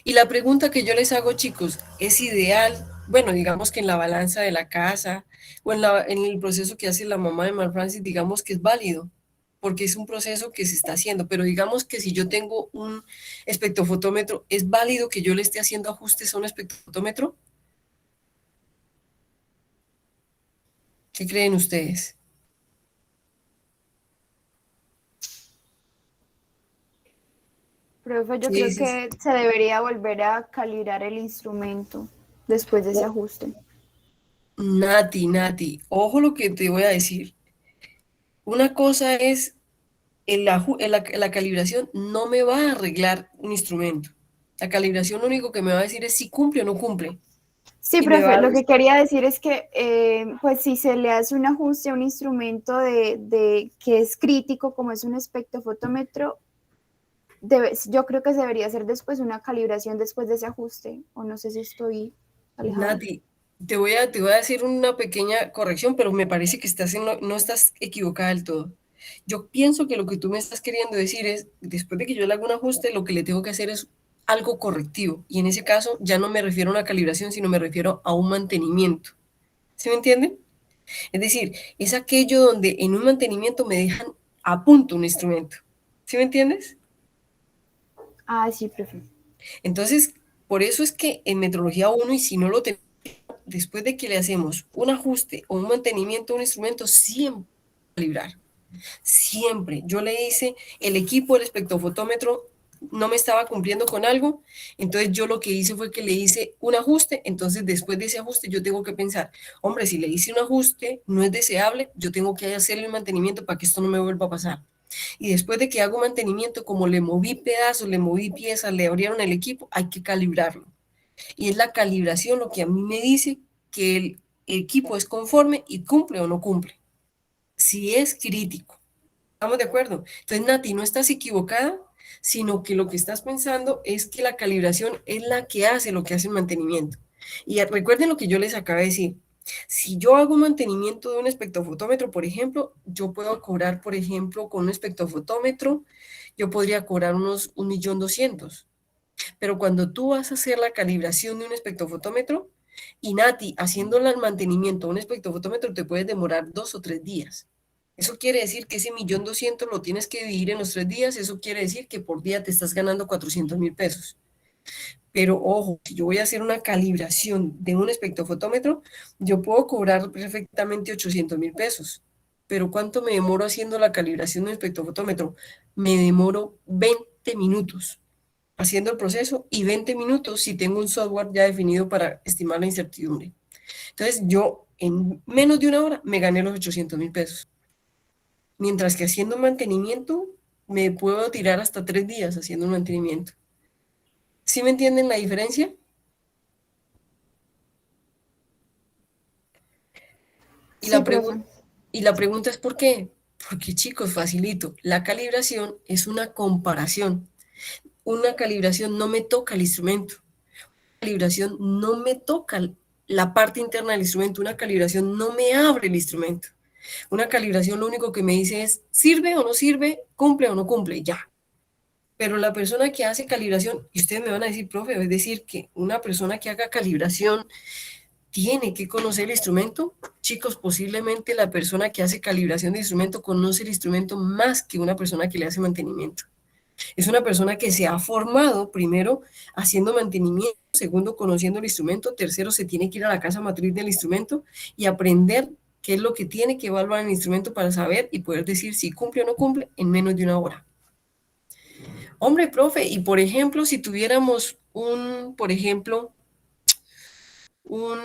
Y la pregunta que yo les hago, chicos, ¿es ideal? Bueno, digamos que en la balanza de la casa o en el proceso que hace la mamá de Mar Francis, digamos que es válido, porque es un proceso que se está haciendo. Pero digamos que si yo tengo un espectrofotómetro, ¿es válido que yo le esté haciendo ajustes a un espectrofotómetro? ¿Qué creen ustedes? Profe, yo Sí, creo sí, sí. que se debería volver a calibrar el instrumento después de ese Oh, ajuste. Nati, ojo lo que te voy a decir. Una cosa es la calibración no me va a arreglar un instrumento. La calibración lo único que me va a decir es si cumple o no cumple. Sí, Y me va profe, a... lo que quería decir es que, pues, si se le hace un ajuste a un instrumento que es crítico, como es un espectrofotómetro, yo creo que se debería hacer después una calibración después de ese ajuste, o no sé si estoy alejada. Nati, te voy a decir una pequeña corrección, pero me parece que no estás equivocada del todo. Yo pienso que lo que tú me estás queriendo decir es, después de que yo le haga un ajuste, lo que le tengo que hacer es algo correctivo. Y en ese caso ya no me refiero a una calibración, sino me refiero a un mantenimiento. ¿Sí me entienden? Es decir, es aquello donde en un mantenimiento me dejan a punto un instrumento. ¿Sí me entiendes? Ah, sí, profe. Entonces, por eso es que en metrología uno y si no lo tenemos, después de que le hacemos un ajuste o un mantenimiento a un instrumento, siempre calibrar. Siempre. Yo le hice el equipo, el espectrofotómetro no me estaba cumpliendo con algo, entonces yo lo que hice fue que le hice un ajuste, entonces después de ese ajuste yo tengo que pensar, hombre, si le hice un ajuste, no es deseable, yo tengo que hacerle el mantenimiento para que esto no me vuelva a pasar. Y después de que hago mantenimiento, como le moví pedazos, le moví piezas, le abrieron el equipo, hay que calibrarlo. Y es la calibración lo que a mí me dice que el equipo es conforme y cumple o no cumple. Si es crítico. ¿Estamos de acuerdo? Entonces, Nati, no estás equivocada, sino que lo que estás pensando es que la calibración es la que hace lo que hace el mantenimiento. Y recuerden lo que yo les acabo de decir. Si yo hago mantenimiento de un espectrofotómetro, por ejemplo, yo puedo cobrar, por ejemplo, con un espectrofotómetro, yo podría cobrar unos 1.200.000. Pero cuando tú vas a hacer la calibración de un espectrofotómetro, y Nati, haciendo el mantenimiento de un espectrofotómetro, te puedes demorar 2 o 3 días. Eso quiere decir que ese 1.200.000 lo tienes que dividir en los 3 días. Eso quiere decir que por día te estás ganando 400.000 pesos. Pero ojo, si yo voy a hacer una calibración de un espectrofotómetro, yo puedo cobrar perfectamente 800.000 pesos. Pero ¿cuánto me demoro haciendo la calibración de un espectrofotómetro? Me demoro 20 minutos haciendo el proceso y 20 minutos si tengo un software ya definido para estimar la incertidumbre. Entonces yo en menos de una hora me gané los 800.000 pesos. Mientras que haciendo mantenimiento me puedo tirar hasta 3 días haciendo un mantenimiento. ¿Sí me entienden la diferencia? Y Sí, la, profe. y la pregunta es ¿por qué? Porque chicos, facilito. La calibración es una comparación. Una calibración no me toca el instrumento. Calibración no me toca la parte interna del instrumento, una calibración no me abre el instrumento. Una calibración lo único que me dice es, ¿sirve o no sirve? ¿Cumple o no cumple? Ya. Pero la persona que hace calibración, y ustedes me van a decir, profe, es decir, que una persona que haga calibración tiene que conocer el instrumento. Chicos, posiblemente la persona que hace calibración de instrumento conoce el instrumento más que una persona que le hace mantenimiento. Es una persona que se ha formado, primero, haciendo mantenimiento, segundo, conociendo el instrumento, tercero, se tiene que ir a la casa matriz del instrumento y aprender qué es lo que tiene que evaluar el instrumento para saber y poder decir si cumple o no cumple en menos de una hora. Hombre, profe, y por ejemplo, si tuviéramos por ejemplo, un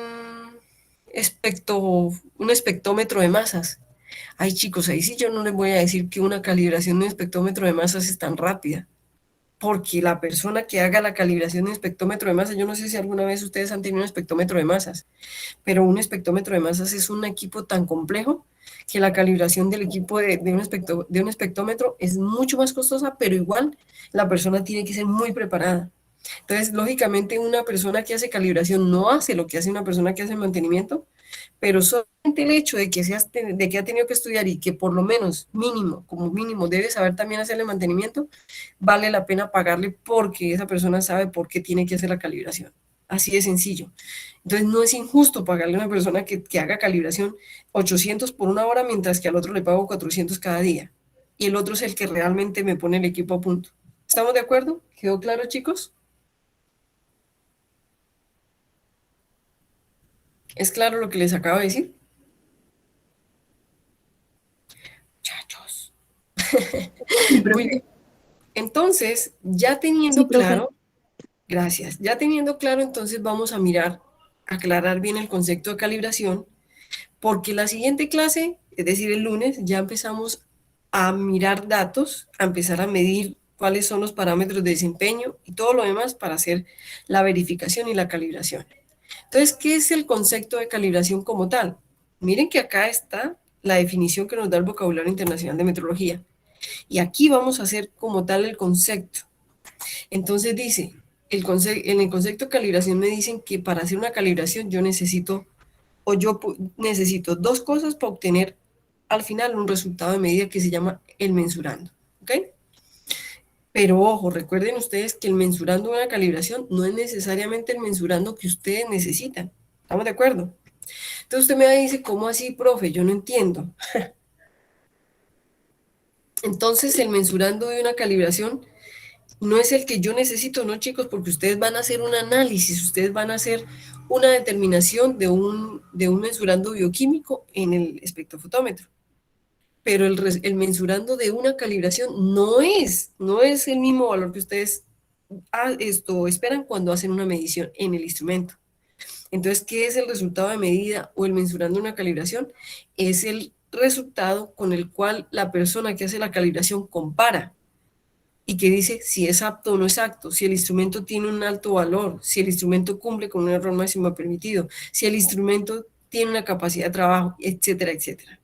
un espectómetro de masas. Ay, chicos, ahí sí yo no les voy a decir que una calibración de un espectómetro de masas es tan rápida. Porque la persona que haga la calibración de espectrómetro de masas, yo no sé si alguna vez ustedes han tenido un espectrómetro de masas, pero un espectrómetro de masas es un equipo tan complejo que la calibración del equipo de un espectrómetro es mucho más costosa, pero igual la persona tiene que ser muy preparada. Entonces, lógicamente, una persona que hace calibración no hace lo que hace una persona que hace mantenimiento, pero solamente el hecho de que ha tenido que estudiar y que por lo menos mínimo, como mínimo, debe saber también hacerle mantenimiento, vale la pena pagarle porque esa persona sabe por qué tiene que hacer la calibración. Así de sencillo. Entonces no es injusto pagarle a una persona que haga calibración 800 por una hora, mientras que al otro le pago 400 cada día. Y el otro es el que realmente me pone el equipo a punto. ¿Estamos de acuerdo? ¿Quedó claro, chicos? ¿Es claro lo que les acabo de decir? Muchachos. Sí, Muy profe. bien. Entonces, ya teniendo Sí, profe. claro, gracias, ya teniendo claro, entonces vamos a mirar, aclarar bien el concepto de calibración, porque la siguiente clase, es decir, el lunes, ya empezamos a mirar datos, a empezar a medir cuáles son los parámetros de desempeño y todo lo demás para hacer la verificación y la calibración. Entonces, ¿qué es el concepto de calibración como tal? Miren que acá está la definición que nos da el Vocabulario Internacional de Metrología. Y aquí vamos a hacer como tal el concepto. Entonces dice, en el concepto de calibración me dicen que para hacer una calibración yo necesito dos cosas para obtener al final un resultado de medida que se llama el mensurando. ¿Ok? Pero ojo, recuerden ustedes que el mensurando de una calibración no es necesariamente el mensurando que ustedes necesitan. ¿Estamos de acuerdo? Entonces usted me dice, ¿cómo así, profe? Yo no entiendo. Entonces el mensurando de una calibración no es el que yo necesito, no, chicos, porque ustedes van a hacer un análisis, ustedes van a hacer una determinación de un mensurando bioquímico en el espectrofotómetro. Pero el mensurando de una calibración no es el mismo valor que ustedes esperan cuando hacen una medición en el instrumento. Entonces, ¿qué es el resultado de medida o el mensurando una calibración? Es el resultado con el cual la persona que hace la calibración compara y que dice si es apto o no es apto, si el instrumento tiene un alto valor, si el instrumento cumple con un error máximo permitido, si el instrumento tiene una capacidad de trabajo, etcétera, etcétera.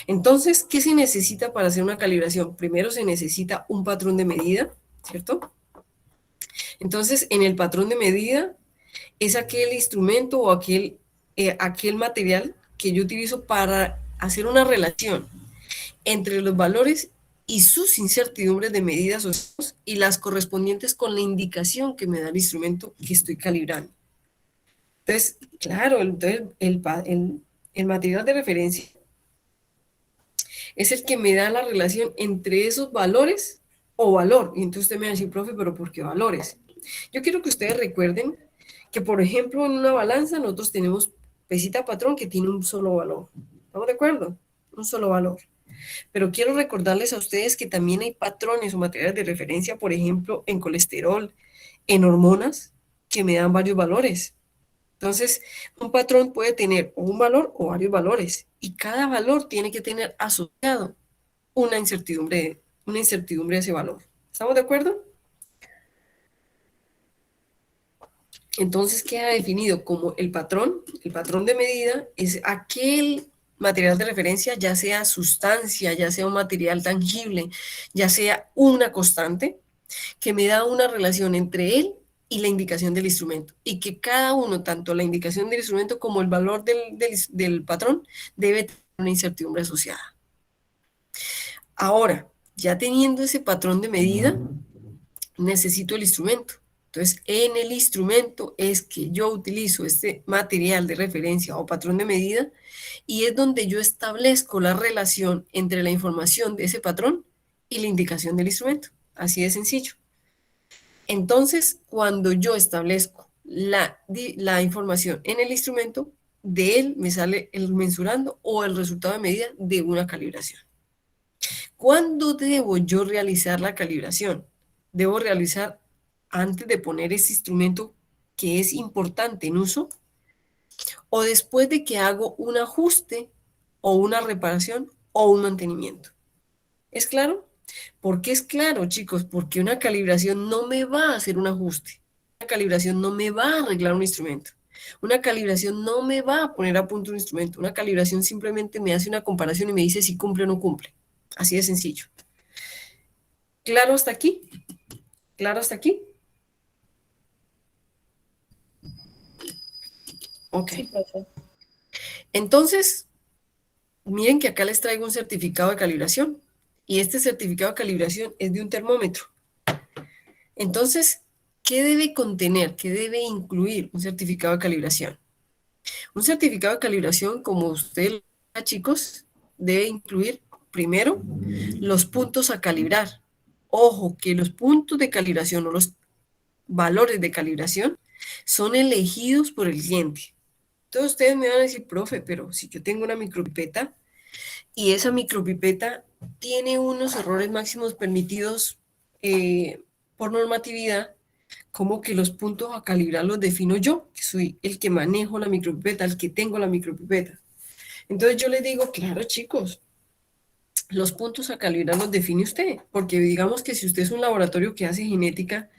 Entonces, ¿qué se necesita para hacer una calibración? Primero se necesita un patrón de medida, ¿cierto? Entonces, en el patrón de medida es aquel instrumento o aquel material que yo utilizo para hacer una relación entre los valores y sus incertidumbres de medidas y las correspondientes con la indicación que me da el instrumento que estoy calibrando. Entonces, claro, el material de referencia es el que me da la relación entre esos valores o valor. Y entonces usted me va a decir, profe, ¿pero por qué valores? Yo quiero que ustedes recuerden que, por ejemplo, en una balanza nosotros tenemos pesita patrón que tiene un solo valor. ¿Estamos de acuerdo? Un solo valor. Pero quiero recordarles a ustedes que también hay patrones o materiales de referencia, por ejemplo, en colesterol, en hormonas, que me dan varios valores. Entonces, un patrón puede tener un valor o varios valores, y cada valor tiene que tener asociado una incertidumbre de ese valor. ¿Estamos de acuerdo? Entonces queda definido como el patrón de medida es aquel material de referencia, ya sea sustancia, ya sea un material tangible, ya sea una constante, que me da una relación entre él y la indicación del instrumento. Y que cada uno, tanto la indicación del instrumento como el valor del patrón, debe tener una incertidumbre asociada. Ahora, ya teniendo ese patrón de medida, necesito el instrumento. Entonces, en el instrumento es que yo utilizo este material de referencia o patrón de medida y es donde yo establezco la relación entre la información de ese patrón y la indicación del instrumento. Así de sencillo. Entonces, cuando yo establezco la información en el instrumento, de él me sale el mensurando o el resultado de medida de una calibración. ¿Cuándo debo yo realizar la calibración? Debo realizar antes de poner ese instrumento que es importante en uso o después de que hago un ajuste o una reparación o un mantenimiento. ¿Es claro? ¿Por qué es claro, chicos? Porque una calibración no me va a hacer un ajuste. Una calibración no me va a arreglar un instrumento. Una calibración no me va a poner a punto un instrumento. Una calibración simplemente me hace una comparación y me dice si cumple o no cumple. Así de sencillo. ¿Claro hasta aquí? ¿Claro hasta aquí? Ok. Sí, profe. Entonces, miren que acá les traigo un certificado de calibración. Y este certificado de calibración es de un termómetro. Entonces, ¿qué debe contener? ¿Qué debe incluir un certificado de calibración? Un certificado de calibración, como ustedes, chicos, debe incluir primero los puntos a calibrar. Ojo, que los puntos de calibración o los valores de calibración son elegidos por el cliente. Entonces ustedes me van a decir, profe, pero si yo tengo una micropipeta y esa micropipeta tiene unos errores máximos permitidos por normatividad, como que los puntos a calibrar los defino yo, que soy el que manejo la micropipeta, el que tengo la micropipeta. Entonces yo les digo, claro, chicos, los puntos a calibrar los define usted, porque digamos que si usted es un laboratorio que hace genética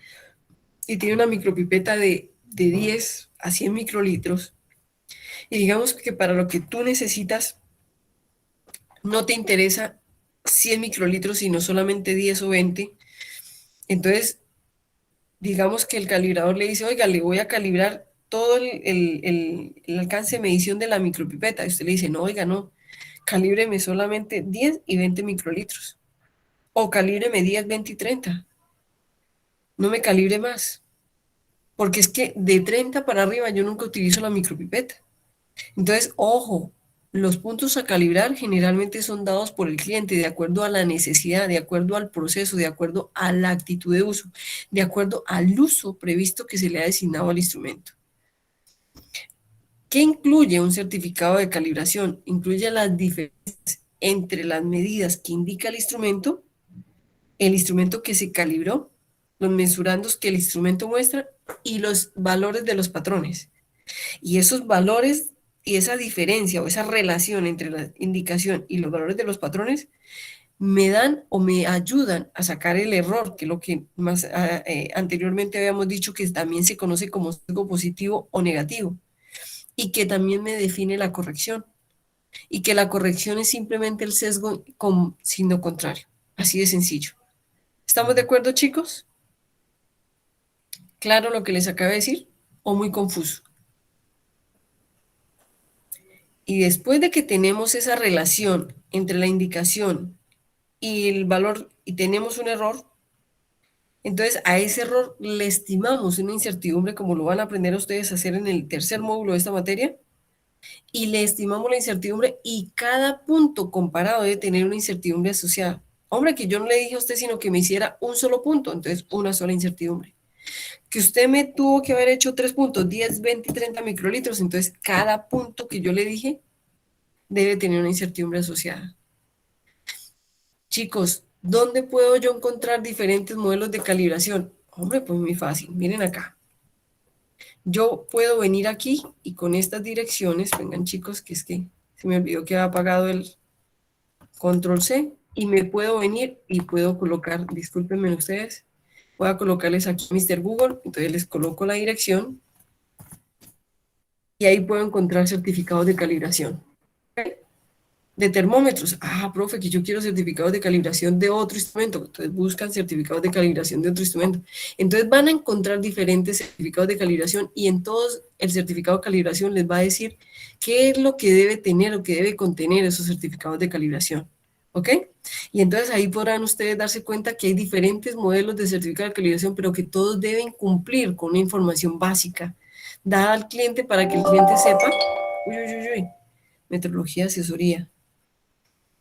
y tiene una micropipeta de 10 a 100 microlitros, y digamos que para lo que tú necesitas no te interesa 100 microlitros, sino solamente 10 o 20, entonces digamos que el calibrador le dice, oiga, le voy a calibrar todo el alcance de medición de la micropipeta. Y usted le dice, no, oiga, no, calíbreme solamente 10 y 20 microlitros. O calíbreme 10, 20 y 30. No me calibre más. Porque es que de 30 para arriba yo nunca utilizo la micropipeta. Entonces, ojo, los puntos a calibrar generalmente son dados por el cliente de acuerdo a la necesidad, de acuerdo al proceso, de acuerdo a la actitud de uso, de acuerdo al uso previsto que se le ha designado al instrumento. ¿Qué incluye un certificado de calibración? Incluye las diferencias entre las medidas que indica el instrumento que se calibró, los mesurandos que el instrumento muestra y los valores de los patrones. Y esos valores y esa diferencia o esa relación entre la indicación y los valores de los patrones me dan o me ayudan a sacar el error, que es lo que más anteriormente habíamos dicho que también se conoce como sesgo positivo o negativo, y que también me define la corrección, y que la corrección es simplemente el sesgo con signo contrario, así de sencillo. ¿Estamos de acuerdo, chicos? ¿Claro lo que les acabo de decir o muy confuso? Y después de que tenemos esa relación entre la indicación y el valor y tenemos un error, entonces a ese error le estimamos una incertidumbre, como lo van a aprender ustedes a hacer en el tercer módulo de esta materia, y le estimamos la incertidumbre y cada punto comparado debe tener una incertidumbre asociada. Hombre, que yo no le dije a usted sino que me hiciera un solo punto, entonces una sola incertidumbre. Que usted me tuvo que haber hecho 3 puntos, 10, 20 y 30 microlitros, entonces cada punto que yo le dije debe tener una incertidumbre asociada. Chicos, ¿dónde puedo yo encontrar diferentes modelos de calibración? Hombre, pues muy fácil, miren acá. Yo puedo venir aquí y con estas direcciones, vengan chicos, que es que se me olvidó que había apagado el control C, y me puedo venir y puedo colocar, discúlpenme ustedes, voy a colocarles aquí Mr. Google, entonces les coloco la dirección y ahí puedo encontrar certificados de calibración. ¿Okay? De termómetros, profe, que yo quiero certificados de calibración de otro instrumento, entonces buscan certificados de calibración de otro instrumento. Entonces van a encontrar diferentes certificados de calibración y en todos el certificado de calibración les va a decir qué es lo que debe tener o que debe contener esos certificados de calibración. ¿Ok? Y entonces ahí podrán ustedes darse cuenta que hay diferentes modelos de certificado de calibración, pero que todos deben cumplir con una información básica dada al cliente para que el cliente sepa, metrología, asesoría.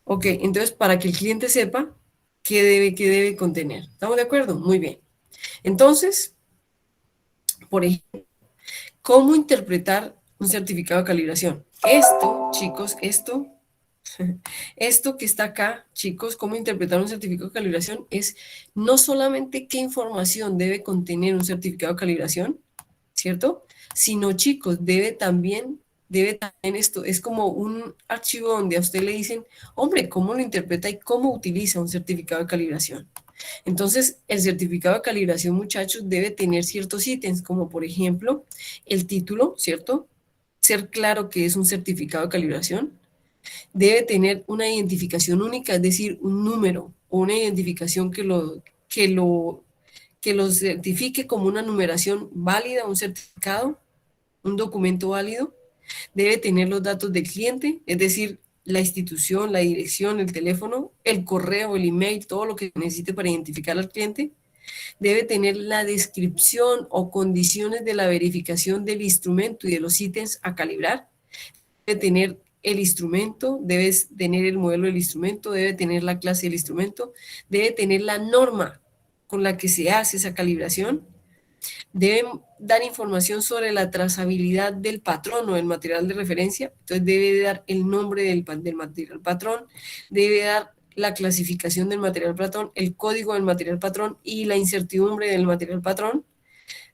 Ok, entonces para que el cliente sepa qué debe contener. ¿Estamos de acuerdo? Muy bien. Entonces, por ejemplo, ¿cómo interpretar un certificado de calibración? Esto, chicos, esto que está acá, chicos, cómo interpretar un certificado de calibración es no solamente qué información debe contener un certificado de calibración, ¿cierto? Sino, chicos, debe también esto, es como un archivo donde a usted le dicen, hombre, ¿cómo lo interpreta y cómo utiliza un certificado de calibración? Entonces, el certificado de calibración, muchachos, debe tener ciertos ítems, como por ejemplo, el título, ¿cierto? Ser claro que es un certificado de calibración. Debe tener una identificación única, es decir, un número o una identificación que lo certifique como una numeración válida, un certificado, un documento válido. Debe tener los datos del cliente, es decir, la institución, la dirección, el teléfono, el correo, el email, todo lo que necesite para identificar al cliente. Debe tener la descripción o condiciones de la verificación del instrumento y de los ítems a calibrar. Debe tener el instrumento, debe tener el modelo del instrumento, debe tener la clase del instrumento, debe tener la norma con la que se hace esa calibración. Deben dar información sobre la trazabilidad del patrón o del material de referencia, entonces debe dar el nombre del material patrón, debe dar la clasificación del material patrón, el código del material patrón y la incertidumbre del material patrón.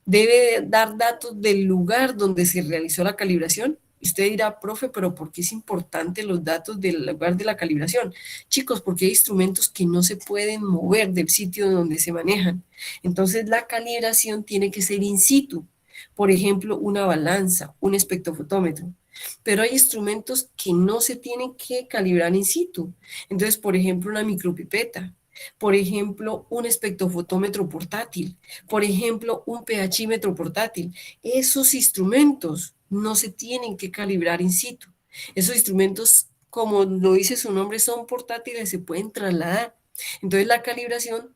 Debe dar datos del lugar donde se realizó la calibración. Usted dirá, profe, pero ¿por qué es importante los datos del lugar de la calibración? Chicos, porque hay instrumentos que no se pueden mover del sitio donde se manejan. Entonces, la calibración tiene que ser in situ. Por ejemplo, una balanza, un espectrofotómetro. Pero hay instrumentos que no se tienen que calibrar in situ. Entonces, por ejemplo, una micropipeta. Por ejemplo, un espectrofotómetro portátil. Por ejemplo, un pHímetro portátil. Esos instrumentos no se tienen que calibrar in situ. Esos instrumentos, como lo dice su nombre, son portátiles, se pueden trasladar. Entonces, la calibración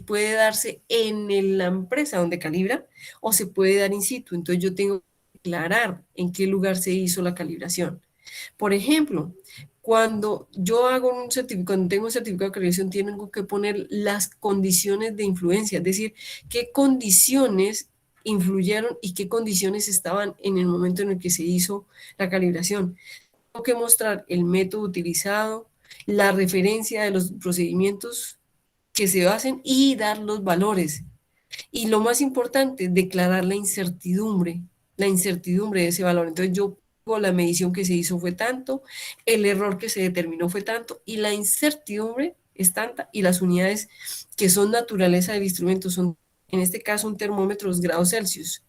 puede darse en la empresa donde calibra o se puede dar in situ. Entonces, yo tengo que aclarar en qué lugar se hizo la calibración. Por ejemplo, cuando yo hago un certificado, cuando tengo un certificado de calibración, tengo que poner las condiciones de influencia, es decir, qué condiciones influyeron y qué condiciones estaban en el momento en el que se hizo la calibración. Tengo que mostrar el método utilizado, la referencia de los procedimientos que se hacen y dar los valores. Y lo más importante, declarar la incertidumbre de ese valor. Entonces yo la medición que se hizo fue tanto, el error que se determinó fue tanto, y la incertidumbre es tanta, y las unidades que son naturaleza del instrumento son, en este caso, un termómetro 2 grados Celsius.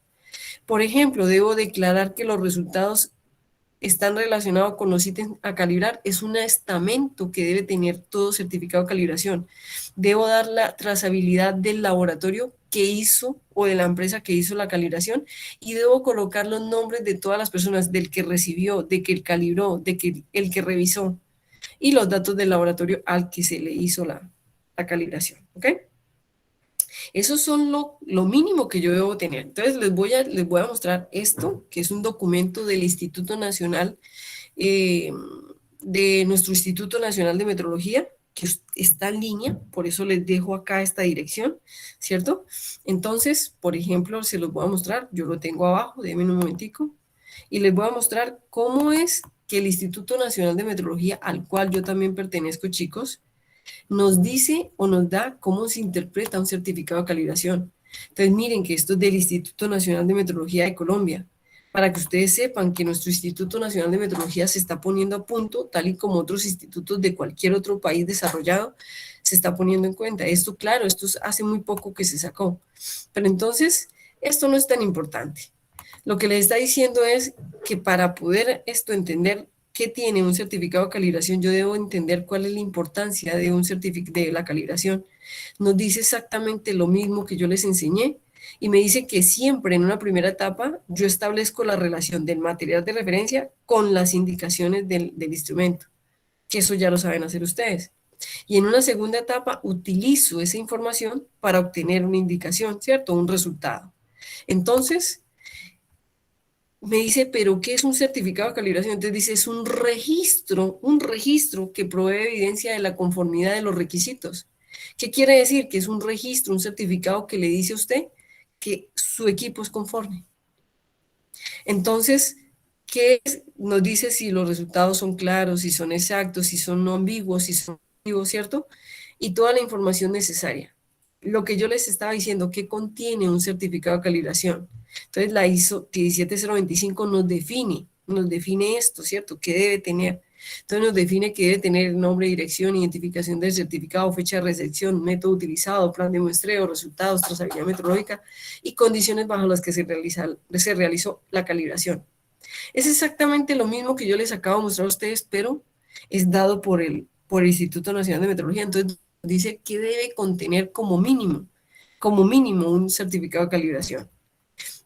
Por ejemplo, debo declarar que los resultados están relacionados con los ítems a calibrar. Es un estamento que debe tener todo certificado de calibración. Debo dar la trazabilidad del laboratorio que hizo o de la empresa que hizo la calibración y debo colocar los nombres de todas las personas, del que recibió, de que calibró, de que el que revisó y los datos del laboratorio al que se le hizo la calibración. ¿Ok? Esos son lo mínimo que yo debo tener. Entonces les voy a mostrar esto, que es un documento del Instituto Nacional, de nuestro Instituto Nacional de Metrología, que está en línea, por eso les dejo acá esta dirección, ¿cierto? Entonces, por ejemplo, se los voy a mostrar, yo lo tengo abajo, déjenme un momentico, y les voy a mostrar cómo es que el Instituto Nacional de Metrología, al cual yo también pertenezco, chicos, nos dice o nos da cómo se interpreta un certificado de calibración. Entonces miren que esto es del Instituto Nacional de Metrología de Colombia, para que ustedes sepan que nuestro Instituto Nacional de Metrología se está poniendo a punto, tal y como otros institutos de cualquier otro país desarrollado, se está poniendo en cuenta. Esto, claro, esto hace muy poco que se sacó. Pero entonces, esto no es tan importante. Lo que les está diciendo es que para poder esto entender qué tiene un certificado de calibración, yo debo entender cuál es la importancia de un certificado de la calibración. Nos dice exactamente lo mismo que yo les enseñé y me dice que siempre en una primera etapa yo establezco la relación del material de referencia con las indicaciones del instrumento, que eso ya lo saben hacer ustedes. Y en una segunda etapa utilizo esa información para obtener una indicación, ¿cierto? Un resultado. Entonces, me dice, ¿pero qué es un certificado de calibración? Entonces dice, es un registro que provee evidencia de la conformidad de los requisitos. ¿Qué quiere decir? Que es un registro, un certificado que le dice a usted que su equipo es conforme. Entonces, ¿qué es? Nos dice si los resultados son claros, si son exactos, si son no ambiguos, si son ambiguos, ¿cierto? Y toda la información necesaria. Lo que yo les estaba diciendo, ¿qué contiene un certificado de calibración? Entonces la ISO 17025 nos define esto, ¿cierto? ¿Qué debe tener? Entonces nos define que debe tener nombre, dirección, identificación del certificado, fecha de recepción, método utilizado, plan de muestreo, resultados, trazabilidad metrológica y condiciones bajo las que se realizó la calibración. Es exactamente lo mismo que yo les acabo de mostrar a ustedes, pero es dado por el Instituto Nacional de Metrología. Entonces dice que debe contener como mínimo un certificado de calibración.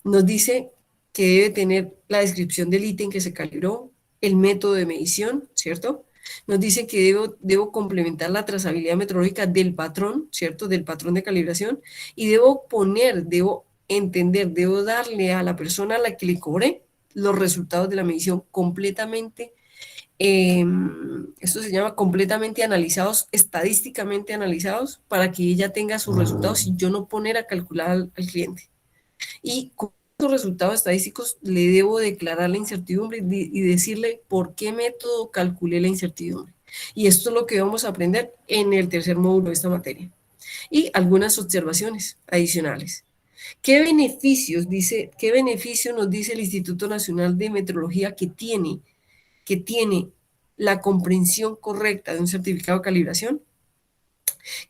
Nos dice que debe tener la descripción del ítem que se calibró, el método de medición, ¿cierto? Nos dice que debo complementar la trazabilidad metrológica del patrón, ¿cierto? Del patrón de calibración, y debo darle a la persona a la que le cobré los resultados de la medición completamente, esto se llama completamente analizados, estadísticamente analizados, para que ella tenga sus resultados y yo no poner a calcular al cliente. Y con estos resultados estadísticos le debo declarar la incertidumbre y decirle por qué método calculé la incertidumbre. Y esto es lo que vamos a aprender en el tercer módulo de esta materia. Y algunas observaciones adicionales. ¿Qué beneficios nos dice el Instituto Nacional de Metrología que tiene la comprensión correcta de un certificado de calibración?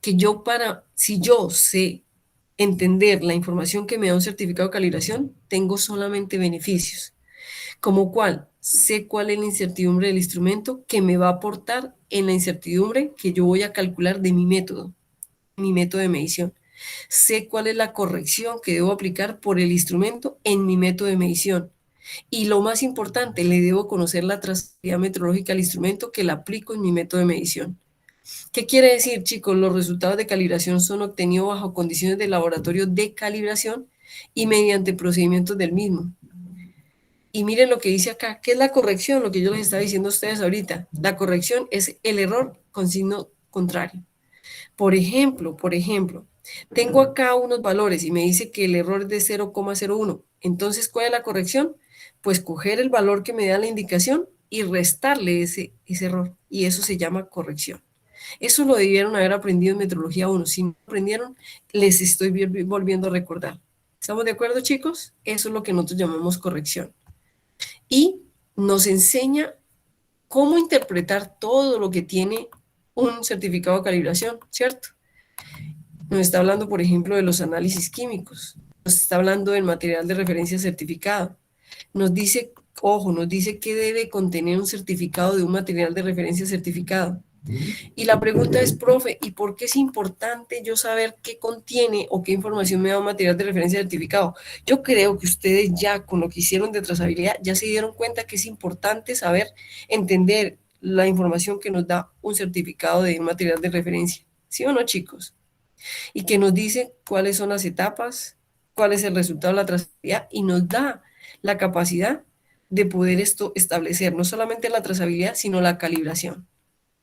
Que si yo sé entender la información que me da un certificado de calibración, tengo solamente beneficios. Como cuál, sé cuál es la incertidumbre del instrumento que me va a aportar en la incertidumbre que yo voy a calcular de mi método de medición. Sé cuál es la corrección que debo aplicar por el instrumento en mi método de medición. Y lo más importante, le debo conocer la trazabilidad metrológica al instrumento que la aplico en mi método de medición. ¿Qué quiere decir, chicos? Los resultados de calibración son obtenidos bajo condiciones de laboratorio de calibración y mediante procedimientos del mismo. Y miren lo que dice acá, ¿qué es la corrección? Lo que yo les estaba diciendo a ustedes ahorita. La corrección es el error con signo contrario. Por ejemplo, tengo acá unos valores y me dice que el error es de 0,01. Entonces, ¿cuál es la corrección? Pues coger el valor que me da la indicación y restarle ese error. Y eso se llama corrección. Eso lo debieron haber aprendido en Metrología 1. Si no aprendieron, les estoy volviendo a recordar. ¿Estamos de acuerdo, chicos? Eso es lo que nosotros llamamos corrección. Y nos enseña cómo interpretar todo lo que tiene un certificado de calibración, ¿cierto? Nos está hablando, por ejemplo, de los análisis químicos. Nos está hablando del material de referencia certificado. Nos dice, ojo, nos dice qué debe contener un certificado de un material de referencia certificado. Y la pregunta es, profe, ¿y por qué es importante yo saber qué contiene o qué información me da un material de referencia certificado? Yo creo que ustedes ya con lo que hicieron de trazabilidad ya se dieron cuenta que es importante saber entender la información que nos da un certificado de un material de referencia. ¿Sí o no, chicos? Y que nos dice cuáles son las etapas, cuál es el resultado de la trazabilidad y nos da la capacidad de poder establecer no solamente la trazabilidad, sino la calibración.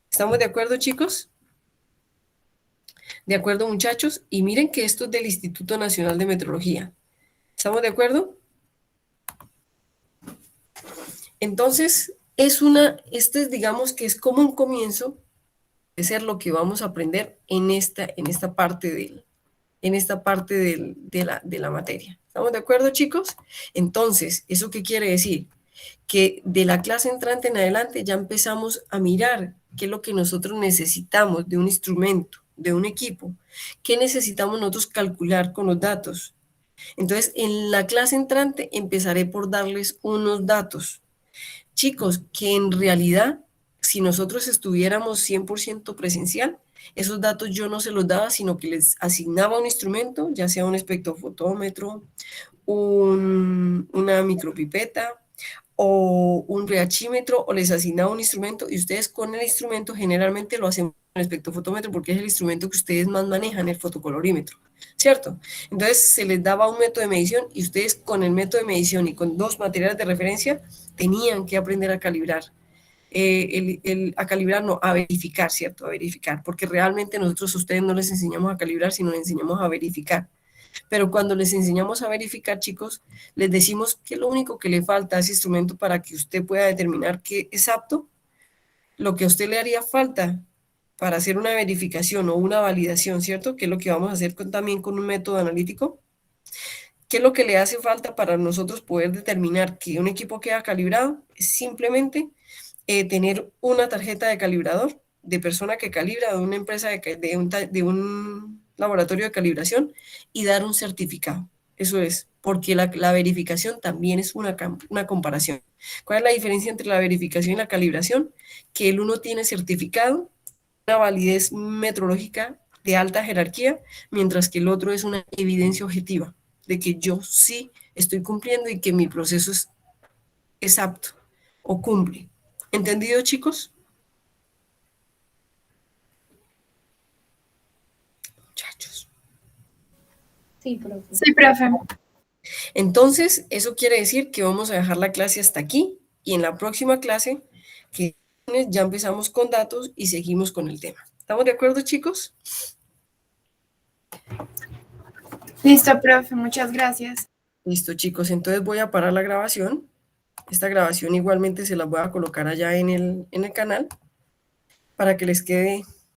¿Estamos de acuerdo, chicos? ¿De acuerdo, muchachos? Y miren que esto es del Instituto Nacional de Metrología. ¿Estamos de acuerdo? Entonces, digamos que es como un comienzo de ser lo que vamos a aprender en esta parte de la materia. ¿Estamos de acuerdo, chicos? Entonces, ¿eso qué quiere decir? Que de la clase entrante en adelante ya empezamos a mirar qué es lo que nosotros necesitamos de un instrumento, de un equipo, qué necesitamos nosotros calcular con los datos. Entonces, en la clase entrante empezaré por darles unos datos. Chicos, que en realidad, si nosotros estuviéramos 100% presencial, esos datos yo no se los daba, sino que les asignaba un instrumento, ya sea un espectrofotómetro, una micropipeta, o un reachímetro, o les asignaba un instrumento, y ustedes con el instrumento generalmente lo hacen con el espectrofotómetro porque es el instrumento que ustedes más manejan, el fotocolorímetro, ¿cierto? Entonces se les daba un método de medición y ustedes con el método de medición y con dos materiales de referencia tenían que aprender a calibrar. A verificar, ¿cierto? A verificar, porque realmente nosotros a ustedes no les enseñamos a calibrar, sino les enseñamos a verificar. Pero cuando les enseñamos a verificar, chicos, les decimos que lo único que le falta a ese instrumento para que usted pueda determinar que es apto, lo que a usted le haría falta para hacer una verificación o una validación, ¿cierto? Que es lo que vamos a hacer también con un método analítico. ¿Qué es lo que le hace falta para nosotros poder determinar que un equipo queda calibrado? Es simplemente tener una tarjeta de calibrador, de persona que calibra, de una empresa, de un laboratorio de calibración y dar un certificado. Eso es, porque la verificación también es una comparación. ¿Cuál es la diferencia entre la verificación y la calibración? Que el uno tiene certificado, una validez metrológica de alta jerarquía, mientras que el otro es una evidencia objetiva de que yo sí estoy cumpliendo y que mi proceso es apto o cumple. ¿Entendido, chicos? Muchachos. Sí, profe. Sí, profe. Entonces, eso quiere decir que vamos a dejar la clase hasta aquí y en la próxima clase, que ya empezamos con datos y seguimos con el tema. ¿Estamos de acuerdo, chicos? Listo, profe, muchas gracias. Listo, chicos. Entonces voy a parar la grabación. Esta grabación igualmente se la voy a colocar allá en el canal. para que les quede